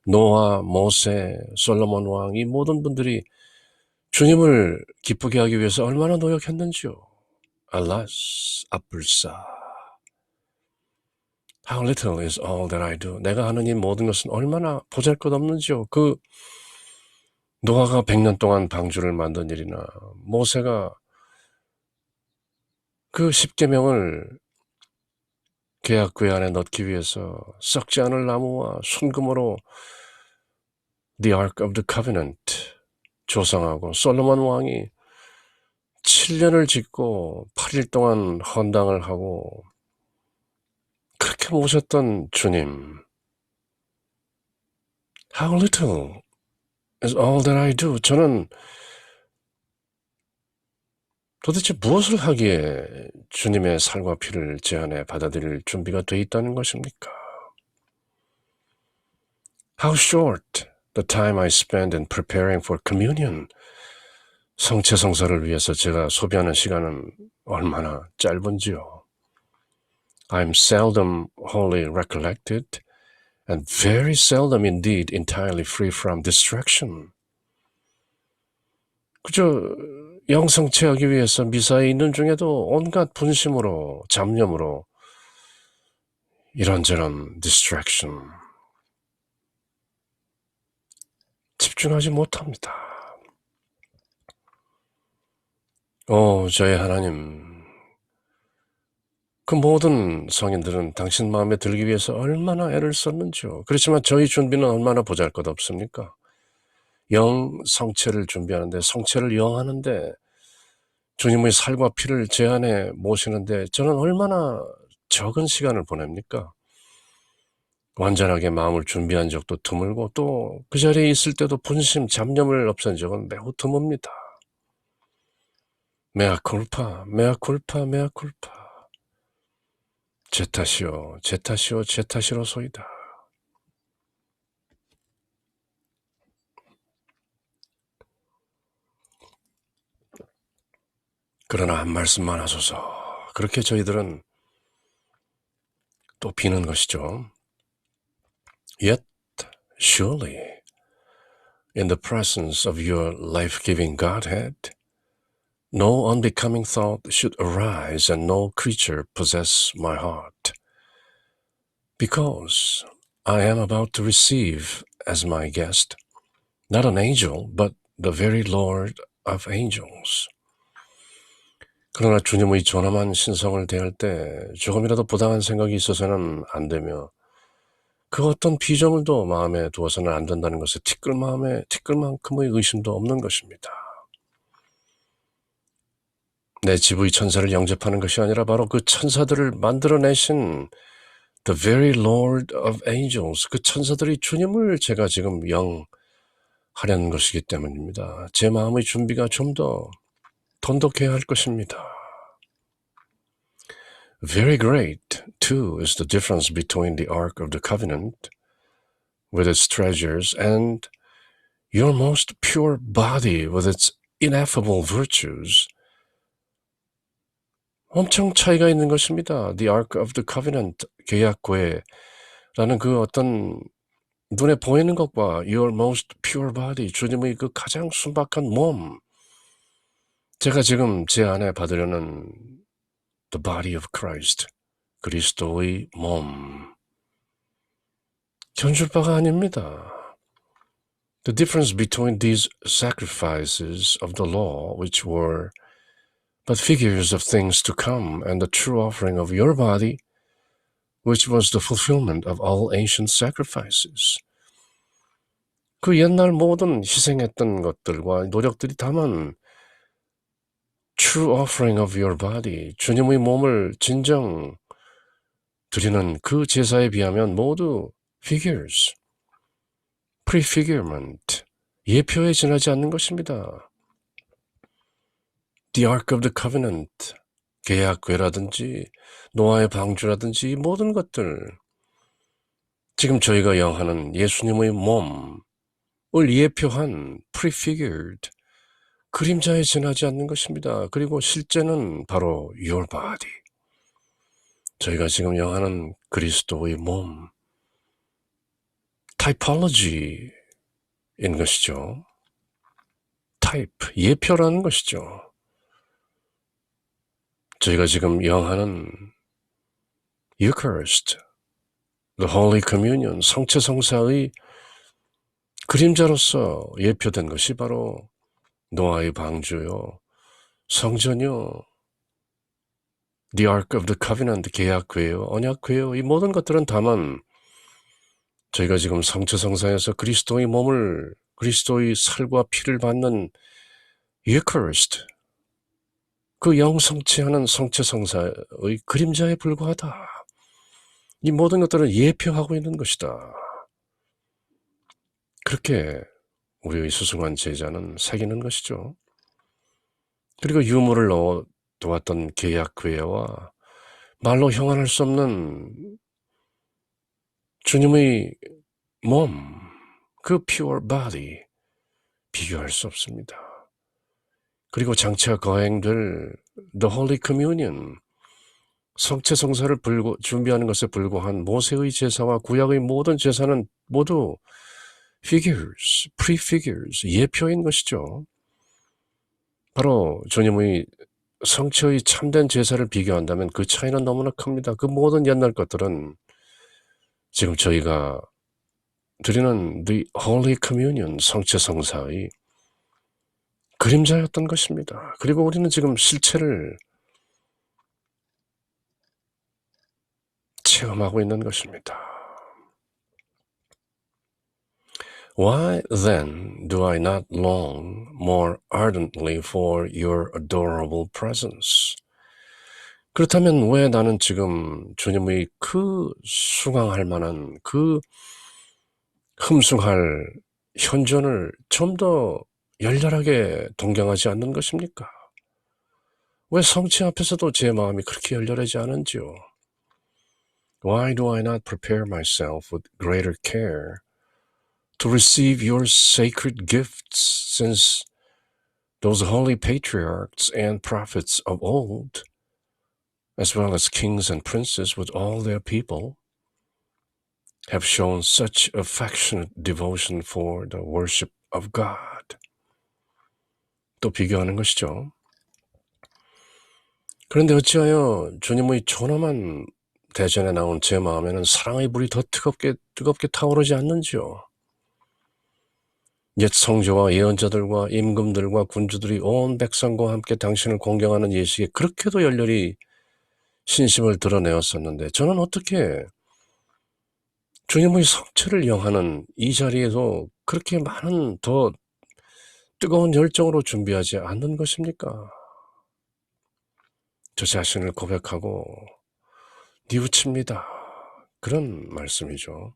노아, 모세, 솔로몬 왕, 이 모든 분들이 주님을 기쁘게 하기 위해서 얼마나 노력했는지요. Alas, 아뿔싸. How little is all that I do. 내가 하는 이 모든 것은 얼마나 보잘것없는지요. 그 노아가 100년 동안 방주를 만든 일이나 모세가 그 십계명을 계약궤 안에 넣기 위해서 썩지 않을 나무와 순금으로 The Ark of the Covenant 조성하고 솔로몬 왕이 7년을 짓고 8일 동안 헌당을 하고 그렇게 모셨던 주님. How little is all that I do. 저는 도대체 무엇을 하기에 주님의 살과 피를 제 안에 받아들일 준비가 돼 있다는 것입니까? How short the time I spend in preparing for communion. 성체성사를 위해서 제가 소비하는 시간은 얼마나 짧은지요. I'm seldom wholly recollected and very seldom indeed entirely free from distraction. 그저 영성체하기 위해서 미사에 있는 중에도 온갖 분심으로 잡념으로 이런저런 distraction 집중하지 못합니다. 저의 하나님, 그 모든 성인들은 당신 마음에 들기 위해서 얼마나 애를 썼는지요. 그렇지만 저희 준비는 얼마나 보잘것없습니까? 영 성체를 준비하는데, 성체를 영하는데, 주님의 살과 피를 제 안에 모시는데 저는 얼마나 적은 시간을 보냅니까? 완전하게 마음을 준비한 적도 드물고 또 그 자리에 있을 때도 분심, 잡념을 없앤 적은 매우 드뭅니다. 메아 쿨파, 메아 쿨파, 메아 쿨파. 제 탓이요, 제 탓이요, 제 탓이로소이다. 그러나 한 말씀만 하소서. 그렇게 저희들은 또 비는 것이죠. Yet, surely, in the presence of your life-giving Godhead, no unbecoming thought should arise and no creature possess my heart. Because I am about to receive as my guest, not an angel, but the very Lord of angels. 그러나 주님의 존엄한 신성을 대할 때 조금이라도 부당한 생각이 있어서는 안 되며 그 어떤 피조물도 마음에 두어서는 안 된다는 것에 티끌만큼의 의심도 없는 것입니다. 내 지부의 천사를 영접하는 것이 아니라 바로 그 천사들을 만들어내신 The very Lord of Angels, 그 천사들이 주님을 제가 지금 영하려는 것이기 때문입니다. 제 마음의 준비가 좀 더 돈독해야 할 것입니다. Very great, too, is the difference between the Ark of the Covenant with its treasures and your most pure body with its ineffable virtues. 엄청 차이가 있는 것입니다. The Ark of the Covenant, 계약궤라는 그 어떤 눈에 보이는 것과 Your most pure body, 주님의 그 가장 순박한 몸, 제가 지금 제 안에 받으려는 The body of Christ, 그리스도의 몸, 견줄 바가 아닙니다. The difference between these sacrifices of the law, which were but figures of things to come, and the true offering of your body, which was the fulfillment of all ancient sacrifices. 그 옛날 모든 희생했던 것들과 노력들이 담은 true offering of your body, 주님의 몸을 진정 드리는 그 제사에 비하면 모두 figures, prefigurement, 예표에 지나지 않는 것입니다. The Ark of the Covenant, 계약궤라든지 노아의 방주라든지 이 모든 것들, 지금 저희가 영하는 예수님의 몸, 예표한 prefigured, 그림자에 지나지 않는 것입니다. 그리고 실제는 바로 your body, 저희가 지금 영하는 그리스도의 몸, typology인 것이죠. type, 예표라는 것이죠. 저희가 지금 영하는 Eucharist, the Holy Communion, 성체성사의 그림자로서 예표된 것이 바로 노아의 방주요, 성전요, the Ark of the Covenant, 계약궤요, 언약궤요, 이 모든 것들은 다만 저희가 지금 성체성사에서 그리스도의 몸을, 그리스도의 살과 피를 받는 Eucharist, 그 영성체하는 성체성사의 그림자에 불과하다. 이 모든 것들은 예표하고 있는 것이다. 그렇게 우리의 수승한 제자는 새기는 것이죠. 그리고 유물을 넣어 두었던 계약궤와 말로 형언할 수 없는 주님의 몸, 그 pure body, 비교할 수 없습니다. 그리고 장차 거행될 the Holy Communion, 성체성사를 준비하는 것에 불과한 모세의 제사와 구약의 모든 제사는 모두 figures, prefigures, 예표인 것이죠. 바로 주님의 성체의 참된 제사를 비교한다면 그 차이는 너무나 큽니다. 그 모든 옛날 것들은 지금 저희가 드리는 the Holy Communion, 성체성사의 그림자였던 것입니다. 그리고 우리는 지금 실체를 체험하고 있는 것입니다. Why then do I not long more ardently for your adorable presence? 그렇다면 왜 나는 지금 주님의 그 숭앙할 만한, 그 흠숭할 현존을 좀 더 열렬하게 동경하지 않는 것입니까? 왜 성체 앞에서도 제 마음이 그렇게 열렬하지 않은지요? Why do I not prepare myself with greater care to receive your sacred gifts, since those holy patriarchs and prophets of old, as well as kings and princes with all their people, have shown such affectionate devotion for the worship of God? 또 비교하는 것이죠. 그런데 어찌하여 주님의 존엄한 대전에 나온 제 마음에는 사랑의 불이 더 뜨겁게 타오르지 않는지요? 옛 성조와 예언자들과 임금들과 군주들이 온 백성과 함께 당신을 공경하는 예식에 그렇게도 열렬히 신심을 드러내었었는데, 저는 어떻게 주님의 성체를 영하는 이 자리에도 그렇게 많은 더 뜨거운 열정으로 준비하지 않는 것입니까? 저 자신을 고백하고 뉘우칩니다. 그런 말씀이죠.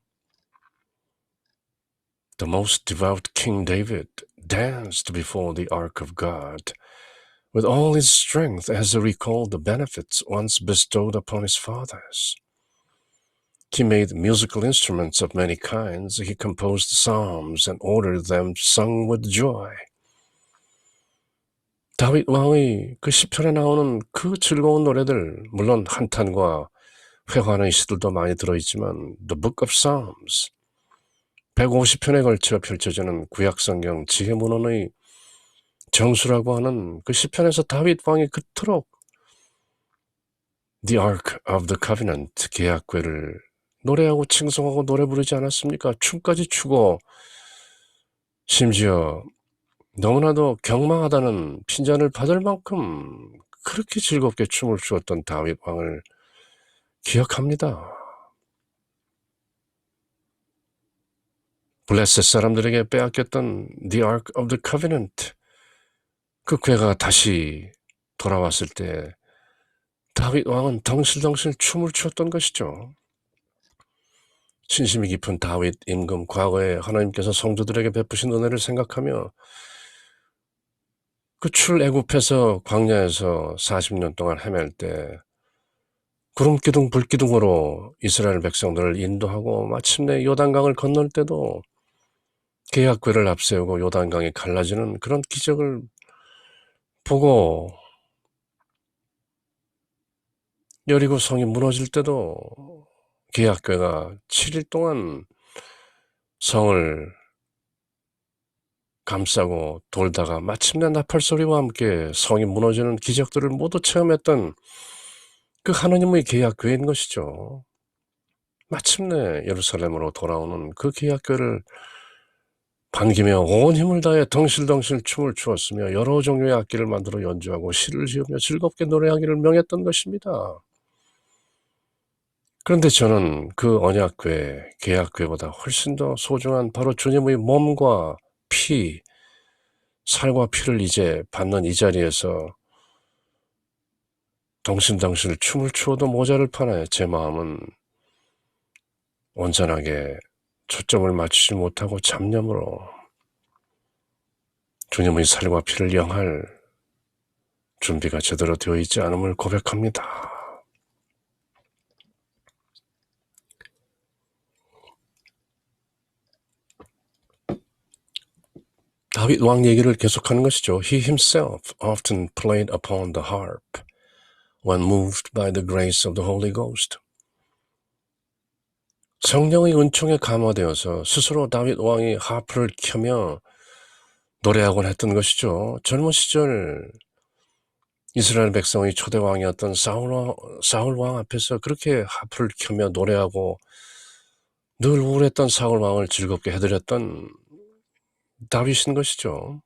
The most devout King David danced before the ark of God with all his strength as he recalled the benefits once bestowed upon his fathers. He made musical instruments of many kinds. He composed psalms and ordered them sung with joy. 다윗 왕의 그 시편에 나오는 그 즐거운 노래들, 물론 한탄과 회화하는 시들도 많이 들어있지만 The Book of Psalms, 150편에 걸쳐 펼쳐지는 구약성경 지혜문헌의 정수라고 하는 그 시편에서 다윗 왕이 그토록 The Ark of the Covenant, 계약궤를 노래하고 칭송하고 노래 부르지 않았습니까? 춤까지 추고 심지어 너무나도 경망하다는 핀잔을 받을 만큼 그렇게 즐겁게 춤을 추었던 다윗 왕을 기억합니다. 블레셋 사람들에게 빼앗겼던 The Ark of the Covenant, 그 궤가 다시 돌아왔을 때 다윗 왕은 덩실덩실 춤을 추었던 것이죠. 신심이 깊은 다윗 임금, 과거에 하나님께서 성도들에게 베푸신 은혜를 생각하며 그 출애굽해서 광야에서 40년 동안 헤맬 때 구름기둥 불기둥으로 이스라엘 백성들을 인도하고 마침내 요단강을 건널 때도 계약궤를 앞세우고 요단강이 갈라지는 그런 기적을 보고 여리고 성이 무너질 때도 계약궤가 7일 동안 성을 감싸고 돌다가 마침내 나팔소리와 함께 성이 무너지는 기적들을 모두 체험했던 그 하나님의 계약궤인 것이죠. 마침내 예루살렘으로 돌아오는 그 계약궤를 반기며 온 힘을 다해 덩실덩실 춤을 추었으며 여러 종류의 악기를 만들어 연주하고 시를 지으며 즐겁게 노래하기를 명했던 것입니다. 그런데 저는 그 언약궤, 계약궤보다 훨씬 더 소중한 바로 주님의 몸과 피, 살과 피를 이제 받는 이 자리에서 덩실덩실 춤을 추어도 모자를 파네 제 마음은 온전하게 초점을 맞추지 못하고 잡념으로 주님의 살과 피를 영할 준비가 제대로 되어 있지 않음을 고백합니다. 다윗 왕 얘기를 계속하는 것이죠. He himself often played upon the harp when moved by the grace of the Holy Ghost. 성령의 은총에 감화되어서 스스로 다윗 왕이 하프를 켜며 노래하곤 했던 것이죠. 젊은 시절 이스라엘 백성의 초대 왕이었던 사울 왕 앞에서 그렇게 하프를 켜며 노래하고 늘 우울했던 사울 왕을 즐겁게 해드렸던 다윗인 것이죠.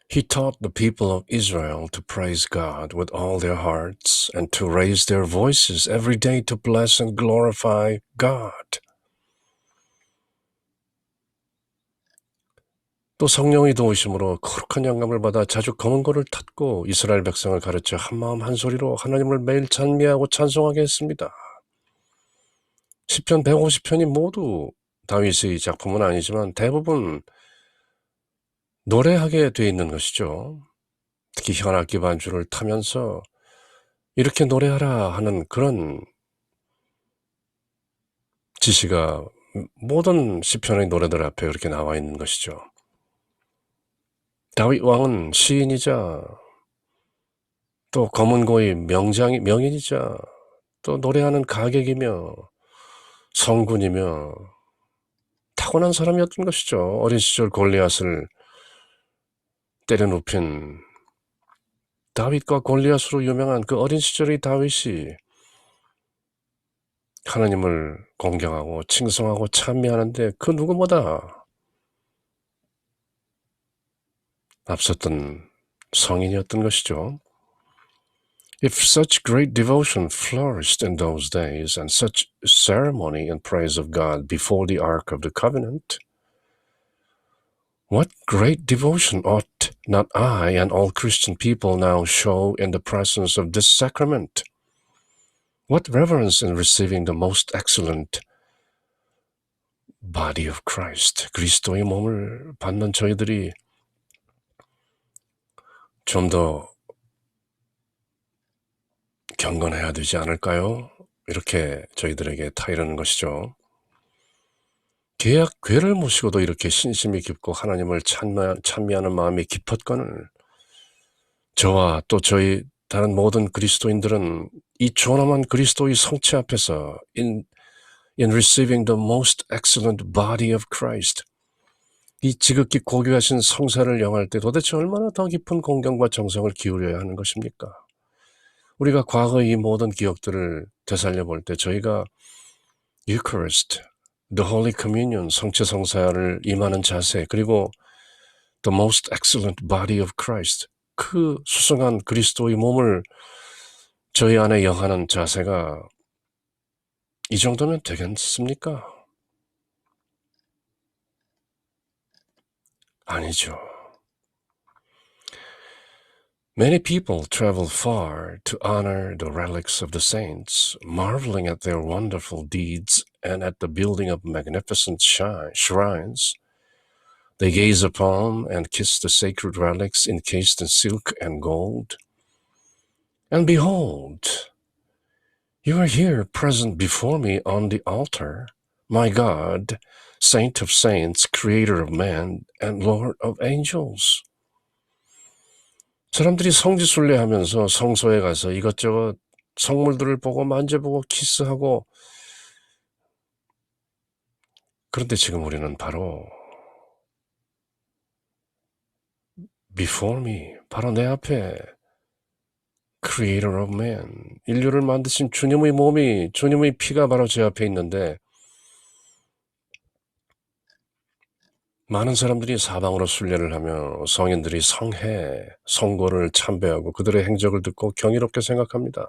He taught the people of Israel to praise God with all their hearts and to raise their voices every day to bless and glorify God. 또 성령의 도우심으로 거룩한 영감을 받아 자주 검은 고를 탔고 이스라엘 백성을 가르쳐 한마음 한소리로 하나님을 매일 찬미하고 찬송하게 했습니다. 시편 150편이 모두 다윗의 작품은 아니지만 대부분 노래하게 돼 있는 것이죠. 특히 현악기 반주를 타면서 이렇게 노래하라 하는 그런 지시가 모든 시편의 노래들 앞에 이렇게 나와 있는 것이죠. 다윗 왕은 시인이자 또 검은고의 명인이자 또 노래하는 가객이며 성군이며 타고난 사람이었던 것이죠. 어린 시절 골리앗을 때려눕힌 다윗과 골리앗으로 유명한 그 어린 시절의 다윗이 하나님을 공경하고 칭송하고 찬미하는데 그 누구보다 앞섰던 성인이었던 것이죠. If such great devotion flourished in those days and such ceremony and praise of God before the Ark of the Covenant, what great devotion ought not I and all Christian people now show in the presence of this sacrament? What reverence in receiving the most excellent body of Christ, 그리스도의 몸을 받는 저희들이 좀 더 경건해야 되지 않을까요? 이렇게 저희들에게 타이르는 것이죠. 계약궤를 모시고도 이렇게 신심이 깊고 하나님을 찬미하는 마음이 깊었거늘 저와 또 저희 다른 모든 그리스도인들은 이 존엄한 그리스도의 성체 앞에서 in receiving the most excellent body of Christ, 이 지극히 고귀하신 성사를 영할 때 도대체 얼마나 더 깊은 공경과 정성을 기울여야 하는 것입니까? 우리가 과거의 이 모든 기억들을 되살려 볼 때 저희가 Eucharist, the Holy Communion, 성체 성사를 임하는 자세, 그리고 the most excellent body of Christ, 그 수승한 그리스도의 몸을 저희 안에 영하는 자세가 이 정도면 되겠습니까? 아니죠. Many people travel far to honor the relics of the saints, marveling at their wonderful deeds and at the building of magnificent shrines. They gaze upon and kiss the sacred relics encased in silk and gold. And behold, You are here present before me on the altar, my God, Saint of saints, Creator of man, and Lord of angels. 사람들이 성지순례하면서 성소에 가서 이것저것 성물들을 보고 만져보고 키스하고, 그런데 지금 우리는 바로 before me, 바로 내 앞에 Creator of man, 인류를 만드신 주님의 몸이, 주님의 피가 바로 제 앞에 있는데, 많은 사람들이 사방으로 순례를 하며 성인들이 성회, 성고를 참배하고 그들의 행적을 듣고 경이롭게 생각합니다.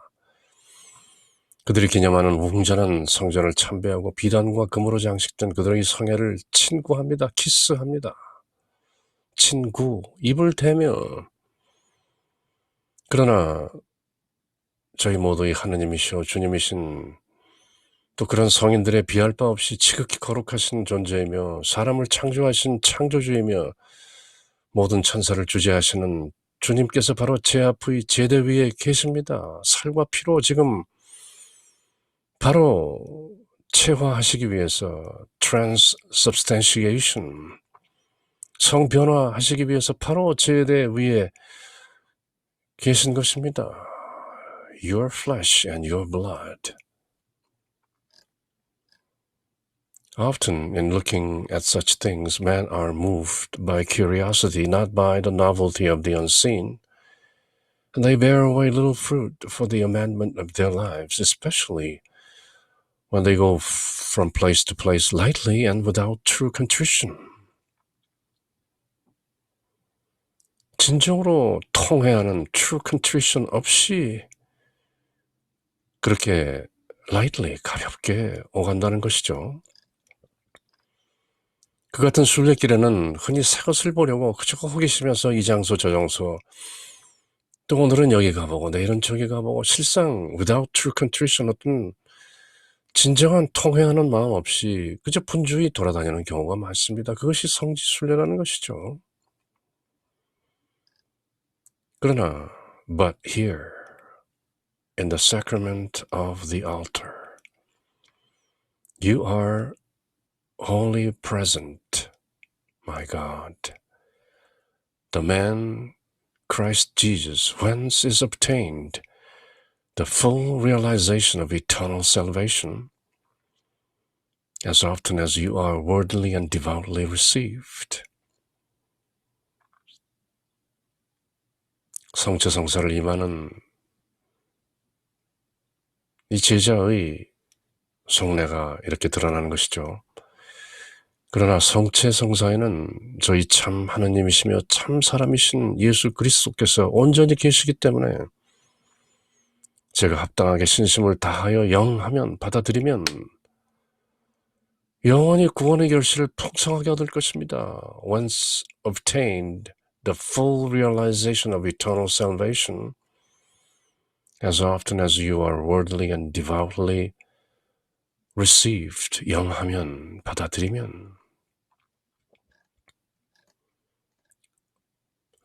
그들이 기념하는 웅장한 성전을 참배하고 비단과 금으로 장식된 그들의 성회를 친구합니다. 키스합니다. 친구, 입을 대며. 그러나 저희 모두의 하느님이시오 주님이신 또 그런 성인들의 비할 바 없이 지극히 거룩하신 존재이며 사람을 창조하신 창조주이며 모든 천사를 주재하시는 주님께서 바로 제 앞의 제대 위에 계십니다. 살과 피로 지금 바로 체화하시기 위해서 transubstantiation, 성변화하시기 위해서 바로 제대 위에 계신 것입니다. Your flesh and your blood. Often, in looking at such things, men are moved by curiosity, not by the novelty of the unseen, and they bear away little fruit for the amendment of their lives, especially when they go from place to place lightly and without true contrition. 진정으로 통회하는 true contrition 없이 그렇게 lightly, 가볍게 오간다는 것이죠. 그 같은 순례길에는 흔히 새 것을 보려고 그저 호기심에서 이 장소 저 장소 또 오늘은 여기 가보고 내일은 저기 가보고 실상 without true contrition 어떤 진정한 통회하는 마음 없이 그저 분주히 돌아다니는 경우가 많습니다. 그것이 성지순례라는 것이죠. 그러나 but here in the sacrament of the altar you are wholly present, my God. The man Christ Jesus, whence is obtained the full realization of eternal salvation, as often as you are worthily and devoutly received. 성체성사를 임하는 이 제자의 속내가 이렇게 드러나는 것이죠. 그러나 성체성사에는 저희 참 하느님이시며 참 사람이신 예수 그리스도께서 온전히 계시기 때문에 제가 합당하게 신심을 다하여 영하면 받아들이면 영원히 구원의 결실을 풍성하게 얻을 것입니다. Once obtained the full realization of eternal salvation, as often as you are worthily and devoutly received, 영하면 받아들이면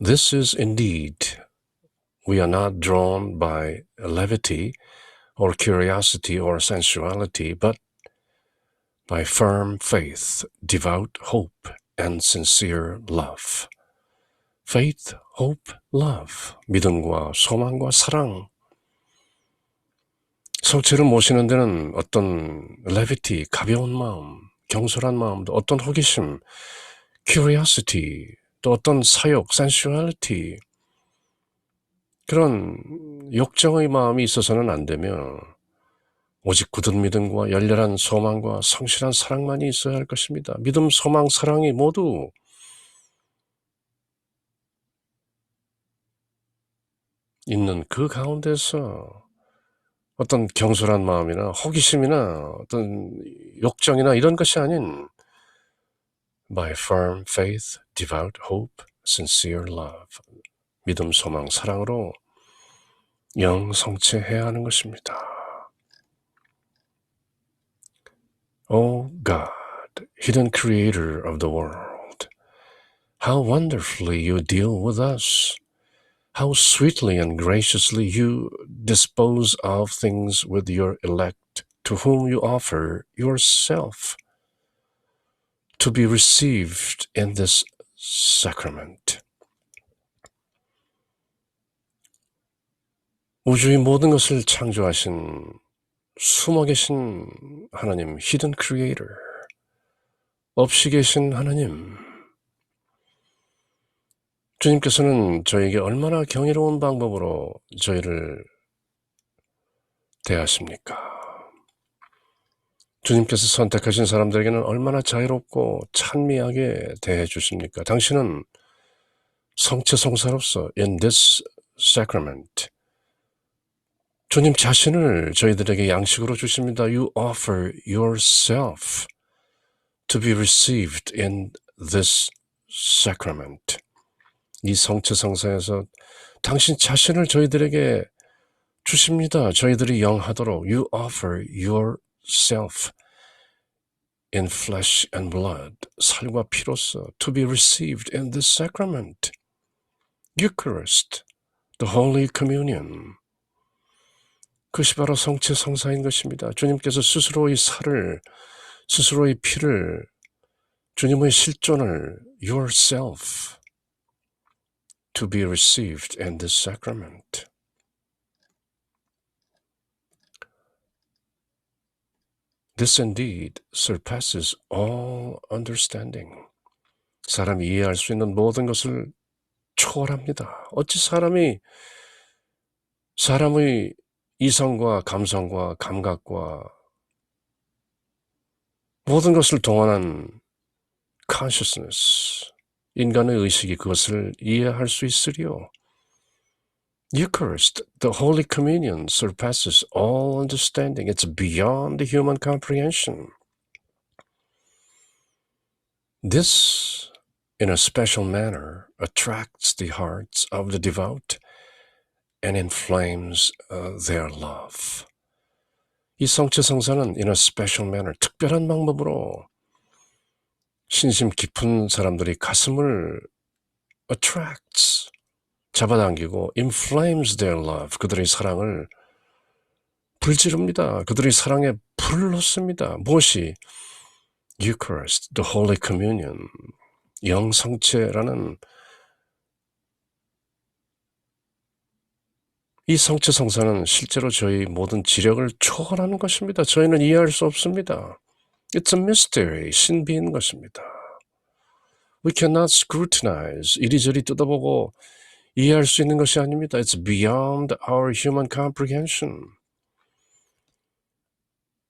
This is indeed, we are not drawn by levity or curiosity or sensuality, but by firm faith, devout hope, and sincere love. Faith, hope, love. 믿음과 소망과 사랑. 성체를 모시는 데는 어떤 levity, 가벼운 마음, 경솔한 마음도 어떤 호기심, curiosity, 또 어떤 사욕, sensuality, 그런 욕정의 마음이 있어서는 안 되며 오직 굳은 믿음과 열렬한 소망과 성실한 사랑만이 있어야 할 것입니다. 믿음, 소망, 사랑이 모두 있는 그 가운데서 어떤 경솔한 마음이나 호기심이나 어떤 욕정이나 이런 것이 아닌 by firm faith, devout hope, sincere love. 믿음, 소망, 사랑으로 영성체해야 하는 것입니다. O God, hidden creator of the world, how wonderfully you deal with us. How sweetly and graciously you dispose of things with your elect, to whom you offer yourself to be received in this sacrament. 우주의 모든 것을 창조하신 숨어 계신 하나님, hidden creator, 없이 계신 하나님, 주님께서는 저에게 얼마나 경이로운 방법으로 저희를 대하십니까? 주님께서 선택하신 사람들에게는 얼마나 자유롭고 찬미하게 대해 주십니까? 당신은 성체성사로서 in this sacrament 주님 자신을 저희들에게 양식으로 주십니다. You offer yourself to be received in this sacrament. 이 성체성사에서 당신 자신을 저희들에게 주십니다. 저희들이 영하도록 You offer yourself in flesh and blood, 살과 피로서 to be received in this sacrament. Eucharist, the Holy Communion. 그것이 바로 성체성사인 것입니다. 주님께서 스스로의 살을, 스스로의 피를, 주님의 실존을 yourself to be received in this sacrament. This indeed surpasses all understanding. 사람이 이해할 수 있는 모든 것을 초월합니다. 어찌 사람의 이성과 감성과 감각과 모든 것을 동원한 consciousness, 인간의 의식이 그것을 이해할 수 있으리요. Eucharist, the Holy Communion, surpasses all understanding. It's beyond the human comprehension. This, in a special manner, attracts the hearts of the devout and inflames their love. 이 성체성사는 in a special manner, 특별한 방법으로 신심 깊은 사람들이 가슴을 attracts, 잡아당기고 inflames their love, 그들의 사랑을 불지릅니다. 그들의 사랑에 불을 놓습니다. 무엇이? Eucharist, the Holy Communion, 영성체라는 이 성체성사는 실제로 저희 모든 지력을 초월하는 것입니다. 저희는 이해할 수 없습니다. It's a mystery, 신비인 것입니다. We cannot scrutinize, 이리저리 뜯어보고 이해할 수 있는 것이 아닙니다. It's beyond our human comprehension.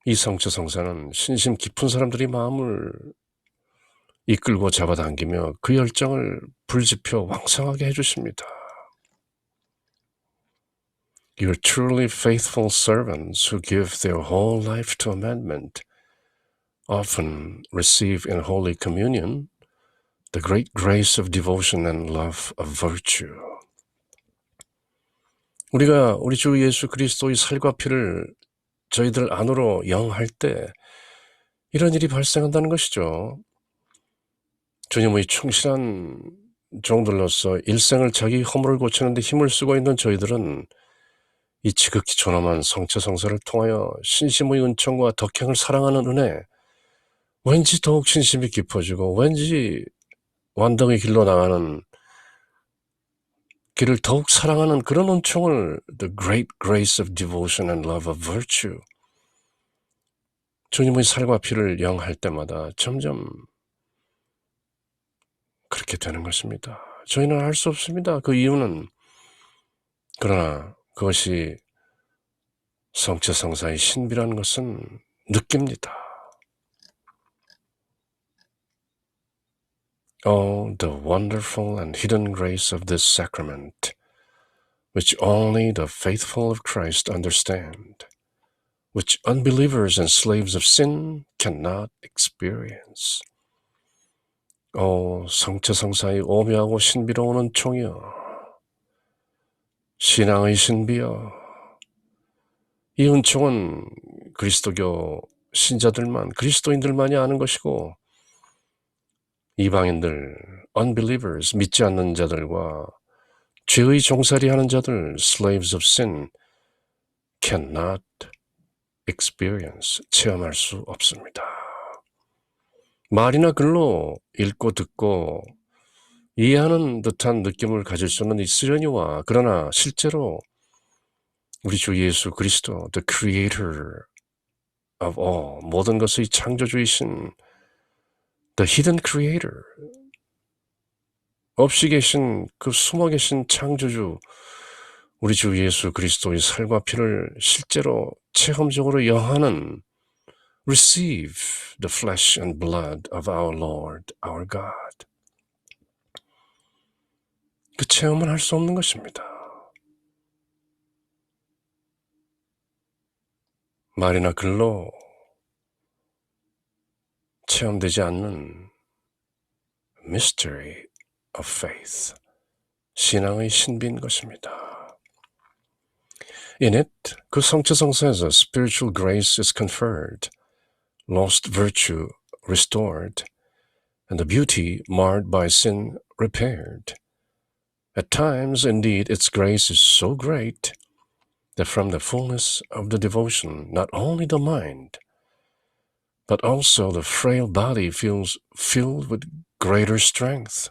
이 성체성사는 신심 깊은 사람들이 마음을 이끌고 잡아당기며 그 열정을 불지펴 왕성하게 해주십니다. You're truly faithful servants who give their whole life to amendment, often receive in Holy Communion the great grace of devotion and love of virtue. 우리가 우리 주 예수 그리스도의 살과 피를 저희들 안으로 영할 때 이런 일이 발생한다는 것이죠. 주님의 충실한 종들로서 일생을 자기 허물을 고치는 데 힘을 쓰고 있는 저희들은 이 지극히 존엄한 성체성사를 통하여 신심의 은총과 덕행을 사랑하는 은혜, 왠지 더욱 신심이 깊어지고 왠지 완덕의 길로 나가는 길을 더욱 사랑하는 그런 은총을 The great grace of devotion and love of virtue, 주님의 살과 피를 영할 때마다 점점 그렇게 되는 것입니다. 저희는 알 수 없습니다. 그 이유는. 그러나 그것이 성체성사의 신비라는 것은 느낍니다. Oh, the wonderful and hidden grace of this sacrament, which only the faithful of Christ understand, which unbelievers and slaves of sin cannot experience. 성체성사의 오묘하고 신비로운 은총이여, 신앙의 신비여, 이 은총은 그리스도교 신자들만, 그리스도인들만이 아는 것이고 이방인들, unbelievers, 믿지 않는 자들과 죄의 종살이 하는 자들, slaves of sin, cannot experience, 체험할 수 없습니다. 말이나 글로 읽고 듣고 이해하는 듯한 느낌을 가질 수는 있으려니와, 그러나 실제로 우리 주 예수 그리스도, the creator of all, 모든 것의 창조주이신 the hidden creator, 없이 계신 그 숨어 계신 창조주, 우리 주 예수 그리스도의 살과 피를 실제로 체험적으로 영하는 receive the flesh and blood of our Lord, our God. 그 체험을 할 수 없는 것입니다. 말이나 글로 체험되지 않는 mystery of faith, 신앙의 신비인 것입니다. In it, 그 성취성사에서 spiritual grace is conferred, lost virtue restored, and the beauty marred by sin repaired. At times, indeed, its grace is so great that from the fullness of the devotion, not only the mind, but also the frail body feels filled with greater strength.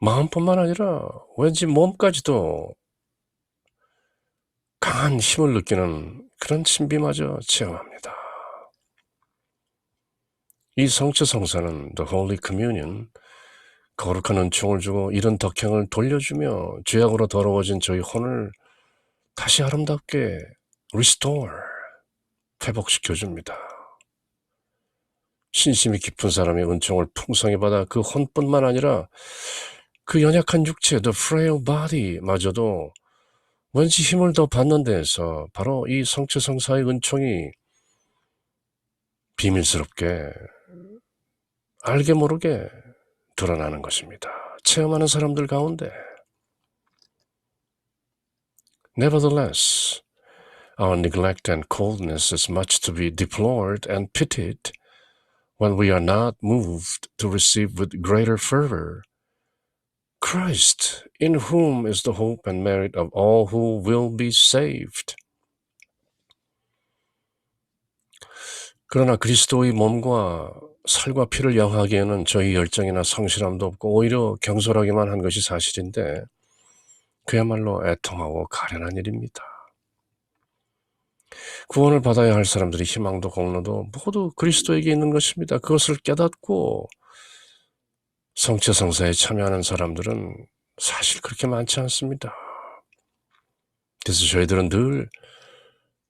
마음뿐만 아니라 왠지 몸까지도 강한 힘을 느끼는 그런 신비마저 체험합니다. 이 성취성사는 the Holy Communion, 거룩한 은총을 주고 이런 덕행을 돌려주며 죄악으로 더러워진 저희 혼을 다시 아름답게 restore, 회복시켜줍니다. 신심이 깊은 사람의 은총을 풍성히 받아 그 혼뿐만 아니라 그 연약한 육체, the frail body마저도 왠지 힘을 더 받는 데에서 바로 이 성취성사의 은총이 비밀스럽게 알게 모르게 드러나는 것입니다. 체험하는 사람들 가운데. Nevertheless, our neglect and coldness is much to be deplored and pitied when we are not moved to receive with greater fervor Christ, in whom is the hope and merit of all who will be saved. 그러나 그리스도의 몸과 살과 피를 영하기에는 저희 열정이나 성실함도 없고 오히려 경솔하기만 한 것이 사실인데 그야말로 애통하고 가련한 일입니다. 구원을 받아야 할 사람들이 희망도 공로도 모두 그리스도에게 있는 것입니다. 그것을 깨닫고 성취성사에 참여하는 사람들은 사실 그렇게 많지 않습니다. 그래서 저희들은 늘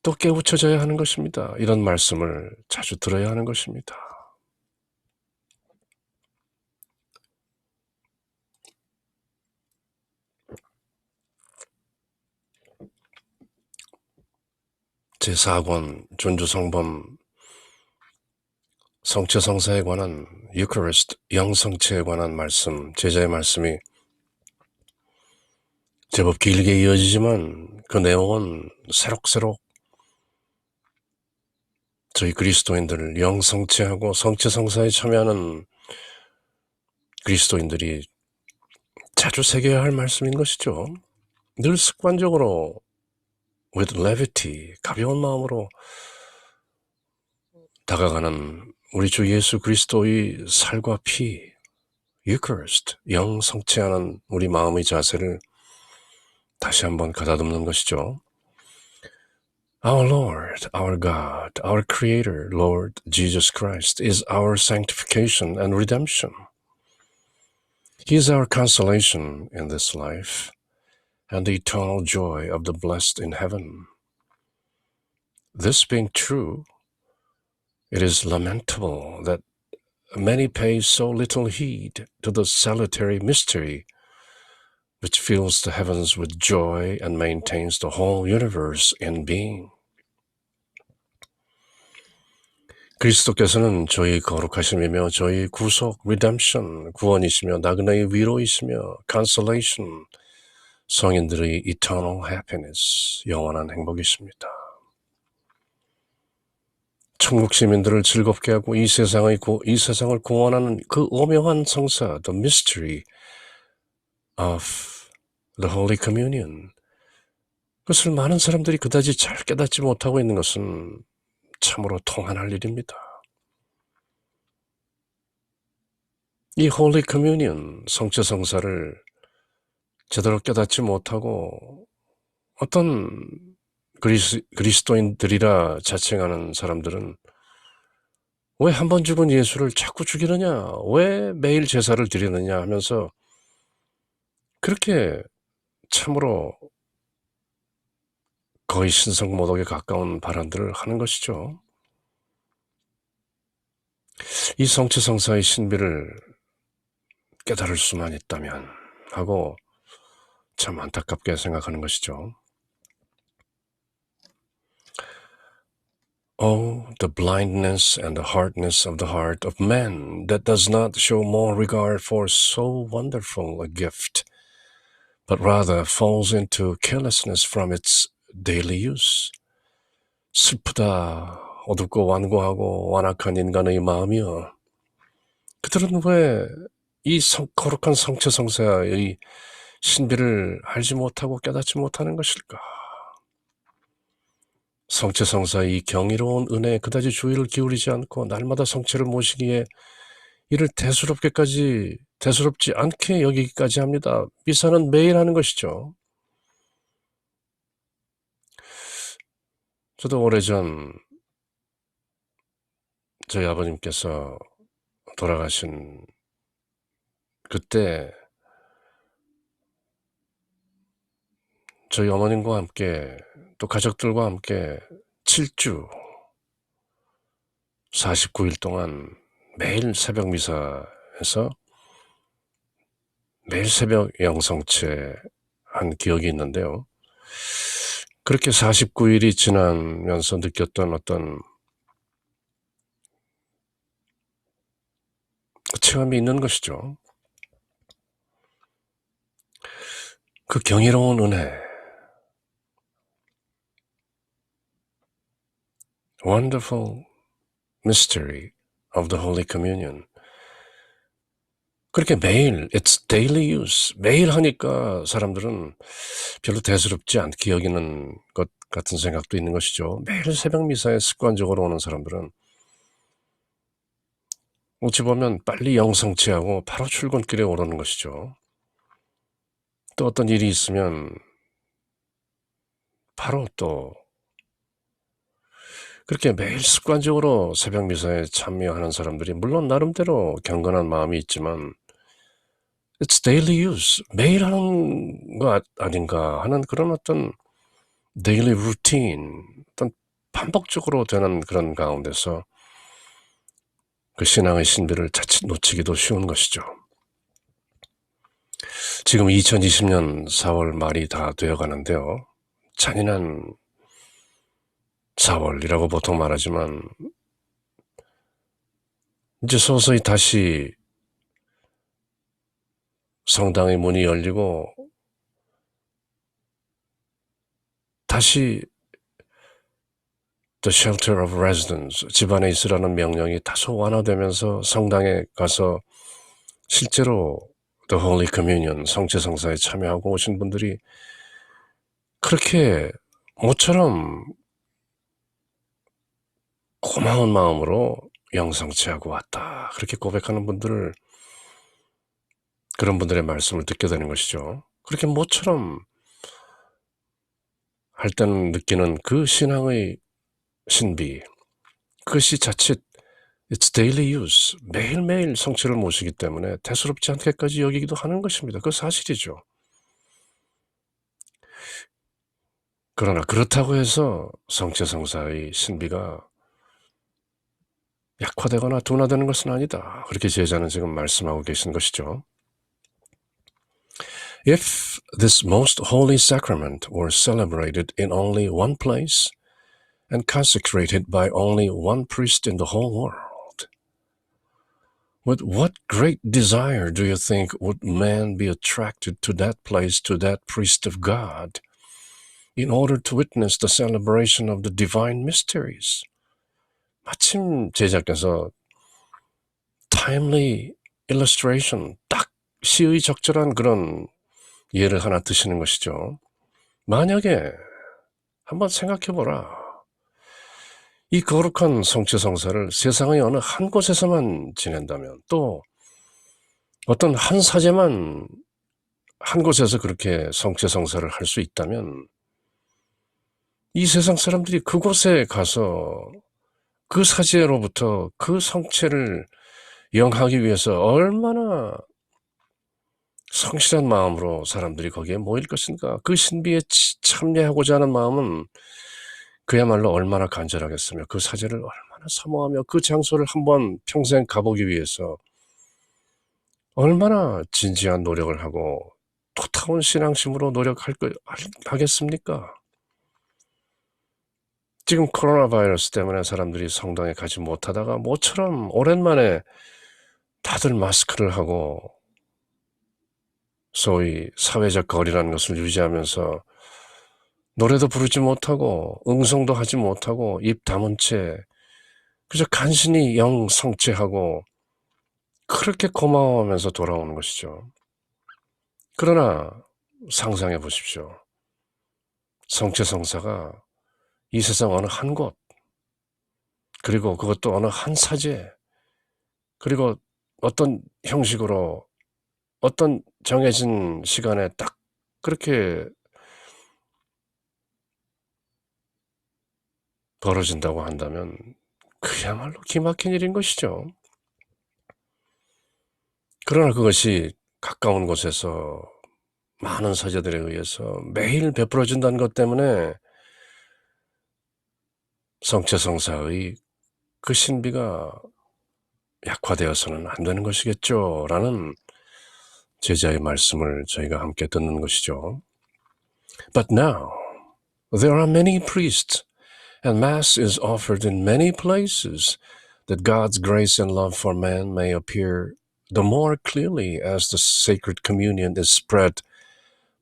또 깨우쳐져야 하는 것입니다. 이런 말씀을 자주 들어야 하는 것입니다. 제4권 존주성범 성취성사에 관한 유카리스트 영성체에 관한 말씀, 제자의 말씀이 제법 길게 이어지지만 그 내용은 새록새록 저희 그리스도인들 영성체하고 성취성사에 참여하는 그리스도인들이 자주 새겨야 할 말씀인 것이죠. 늘 습관적으로 with levity, 가벼운 마음으로 다가가는 우리 주 예수 그리스도의 살과 피, Eucharist, 영성체하는 우리 마음의 자세를 다시 한번 가다듬는 것이죠. Our Lord, our God, our Creator, Lord Jesus Christ, is our sanctification and redemption. He is our consolation in this life and the eternal joy of the blessed in heaven. This being true, it is lamentable that many pay so little heed to the salutary mystery which fills the heavens with joy and maintains the whole universe in being. 그리스도께서는 저희 거룩하심이며 저희 구속, redemption, 구원이시며 나그네의 위로이시며 consolation, 성인들의 eternal happiness, 영원한 행복이십니다. 천국 시민들을 즐겁게 하고 이 세상을 구원하는 그 오묘한 성사, the mystery, of the Holy Communion. 그것을 많은 사람들이 그다지 잘 깨닫지 못하고 있는 것은 참으로 통한할 일입니다. 이 Holy Communion, 성체성사를 제대로 깨닫지 못하고 어떤 그리스도인들이라 자칭하는 사람들은 왜 한 번 죽은 예수를 자꾸 죽이느냐, 왜 매일 제사를 드리느냐 하면서 그렇게 참으로 거의 신성모독에 가까운 발언들을 하는 것이죠. 이 성체성사의 신비를 깨달을 수만 있다면 하고 참 안타깝게 생각하는 것이죠. Oh, the blindness and the hardness of the heart of man that does not show more regard for so wonderful a gift, but rather falls into carelessness from its daily use. 슬프다, 어둡고 완고하고 완악한 인간의 마음이여. 그들은 왜 이 거룩한 성체성사의 신비를 알지 못하고 깨닫지 못하는 것일까? 성체성사의 이 경이로운 은혜에 그다지 주의를 기울이지 않고 날마다 성체를 모시기에 이를 대수롭지 않게 여기기까지 합니다. 미사는 매일 하는 것이죠. 저도 오래전 저희 아버님께서 돌아가신 그때 저희 어머님과 함께 또 가족들과 함께 7주 49일 동안 매일 새벽 미사에서 매일 새벽 영성체 한 기억이 있는데요. 그렇게 49일이 지나면서 느꼈던 어떤 체험이 있는 것이죠. 그 경이로운 은혜, wonderful mystery of the Holy Communion. 그렇게 매일, it's daily use, 매일 하니까 사람들은 별로 대수롭지 않게 여기는 것 같은 생각도 있는 것이죠. 매일 새벽 미사에 습관적으로 오는 사람들은 어찌 보면 빨리 영성체하고 바로 출근길에 오르는 것이죠. 또 어떤 일이 있으면 바로 또 그렇게 매일 습관적으로 새벽 미사에 참여하는 사람들이 물론 나름대로 경건한 마음이 있지만 it's daily use, 매일 하는 거 아닌가 하는 그런 어떤 daily routine, 어떤 반복적으로 되는 그런 가운데서 그 신앙의 신비를 자칫 놓치기도 쉬운 것이죠. 지금 2020년 4월 말이 다 되어가는데요. 잔인한 4월이라고 보통 말하지만 이제 서서히 다시 성당의 문이 열리고 다시 The shelter of residence, 집안에 있으라는 명령이 다소 완화되면서 성당에 가서 실제로 The Holy Communion, 성체성사에 참여하고 오신 분들이 그렇게 모처럼 고마운 마음으로 영성체하고 왔다. 그렇게 고백하는 분들을, 그런 분들의 말씀을 듣게 되는 것이죠. 그렇게 모처럼 할 때는 느끼는 그 신앙의 신비, 그것이 자칫 It's daily use, 매일매일 성체를 모시기 때문에 대수롭지 않게까지 여기기도 하는 것입니다. 그 사실이죠. 그러나 그렇다고 해서 성체성사의 신비가 약화되거나 둔화되는 것은 아니다. 그렇게 제자는 지금 말씀하고 계신 것이죠. If this most holy sacrament were celebrated in only one place and consecrated by only one priest in the whole world, with what great desire do you think would man be attracted to that place, to that priest of God, in order to witness the celebration of the divine mysteries? 마침 제자께서 timely illustration, 딱 시의 적절한 그런 예를 하나 드시는 것이죠. 만약에 한번 생각해보라. 이 거룩한 성취성사를 세상의 어느 한 곳에서만 지낸다면, 또 어떤 한 사제만 한 곳에서 그렇게 성취성사를 할 수 있다면, 이 세상 사람들이 그곳에 가서 그 사제로부터 그 성취를 영하기 위해서 얼마나 성실한 마음으로 사람들이 거기에 모일 것인가. 그 신비에 참여하고자 하는 마음은 그야말로 얼마나 간절하겠으며, 그 사제를 얼마나 사모하며 그 장소를 한번 평생 가보기 위해서 얼마나 진지한 노력을 하고 토타운 신앙심으로 하겠습니까? 지금 코로나 바이러스 때문에 사람들이 성당에 가지 못하다가 모처럼 오랜만에 다들 마스크를 하고 소위 사회적 거리라는 것을 유지하면서 노래도 부르지 못하고 응성도 하지 못하고 입 다문 채 그저 간신히 영 성취하고 그렇게 고마워하면서 돌아오는 것이죠. 그러나 상상해 보십시오. 성취성사가 이 세상 어느 한 곳, 그리고 그것도 어느 한 사제, 그리고 어떤 형식으로 어떤 정해진 시간에 딱 그렇게 벌어진다고 한다면 그야말로 기막힌 일인 것이죠. 그러나 그것이 가까운 곳에서 많은 사제들에 의해서 매일 베풀어진다는 것 때문에 성취성사의 그 신비가 약화되어서는 안 되는 것이겠죠 라는 제자의 말씀을 저희가 함께 듣는 것이죠. But now there are many priests and Mass is offered in many places that God's grace and love for man may appear the more clearly as the sacred communion is spread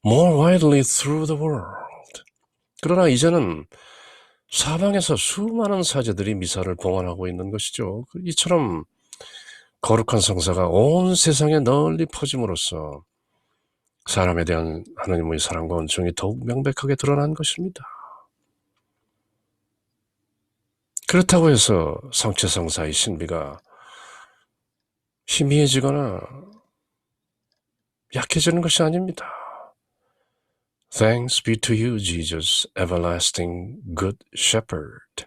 more widely through the world. 그러나 이제는 사방에서 수많은 사제들이 미사를 봉헌하고 있는 것이죠. 이처럼 거룩한 성사가 온 세상에 널리 퍼짐으로써 사람에 대한 하나님의 사랑과 은총이 더욱 명백하게 드러난 것입니다. 그렇다고 해서 성취성사의 신비가 희미해지거나 약해지는 것이 아닙니다. Thanks be to you, Jesus, everlasting good shepherd,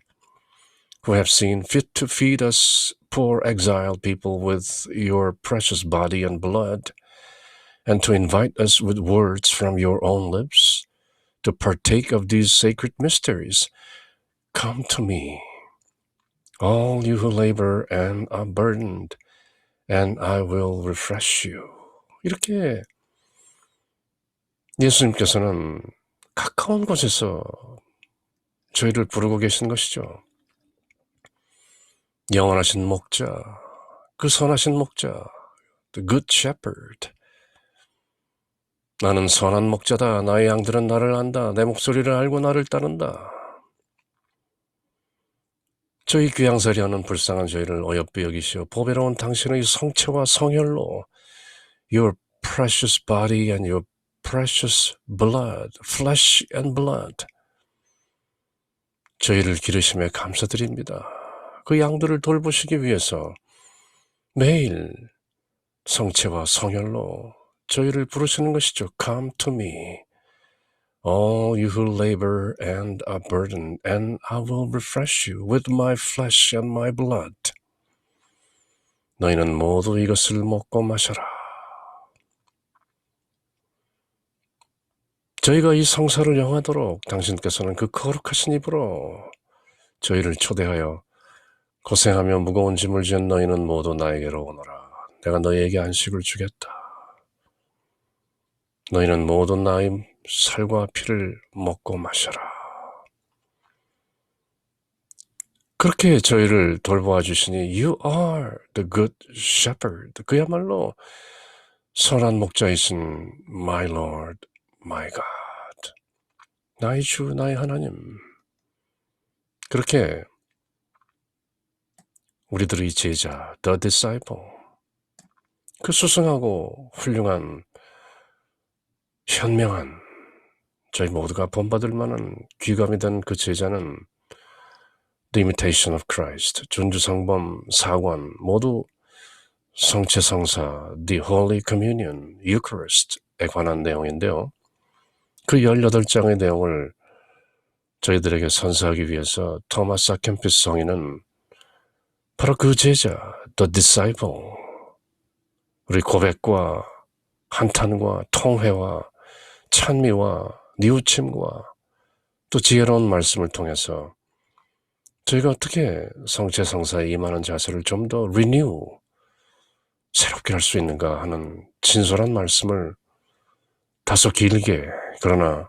who have seen fit to feed us poor exiled people with your precious body and blood, and to invite us with words from your own lips to partake of these sacred mysteries. Come to me, all you who labor and are burdened, and I will refresh you. 이렇게 예수님께서는 가까운 곳에서 저희를 부르고 계신 것이죠. 영원하신 목자, 그 선하신 목자, the good shepherd. 나는 선한 목자다. 나의 양들은 나를 안다. 내 목소리를 알고 나를 따른다. 저희 귀양살이 하는 불쌍한 저희를 어여삐 여기시어 보배로운 당신의 성체와 성혈로 your precious body and your precious blood, flesh and blood. 저희를 기르심에 감사드립니다. 그 양들을 돌보시기 위해서 매일 성체와 성혈로 저희를 부르시는 것이죠. Come to me, all you who labor and are burdened, and I will refresh you with my flesh and my blood. 너희는 모두 이것을 먹고 마셔라. 저희가 이 성사를 영하도록 당신께서는 그 거룩하신 입으로 저희를 초대하여 고생하며 무거운 짐을 지은 너희는 모두 나에게로 오너라. 내가 너희에게 안식을 주겠다. 너희는 모두 나의 살과 피를 먹고 마셔라. 그렇게 저희를 돌보아 주시니 You are the good shepherd. 그야말로 선한 목자이신 My Lord, My God. 나의 주, 나의 하나님. 그렇게 우리들의 제자, The Disciple, 그 수승하고 훌륭한 현명한, 저희 모두가 본받을 만한 귀감이 된 그 제자는 The Imitation of Christ, 준주성범, 사관, 모두 성체성사, The Holy Communion, Eucharist에 관한 내용인데요. 그 18장의 내용을 저희들에게 선사하기 위해서 토마스 아켐피스 성인은 바로 그 제자, The Disciple, 우리 고백과 한탄과 통회와 찬미와 뉘우침과 또 지혜로운 말씀을 통해서 저희가 어떻게 성체성사에 임하는 자세를 좀 더 리뉴, 새롭게 할 수 있는가 하는 진솔한 말씀을 다소 길게, 그러나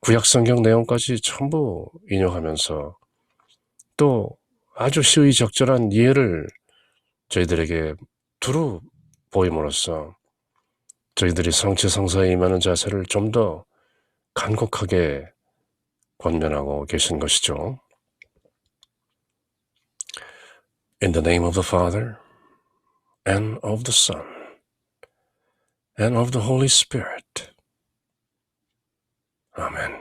구약성경 내용까지 전부 인용하면서 또 아주 시의적절한 예를 저희들에게 두루 보임으로써 저희들이 성체성사에 임하는 자세를 좀 더 간곡하게 권면하고 계신 것이죠. In the name of the Father, and of the Son, and of the Holy Spirit. Amen.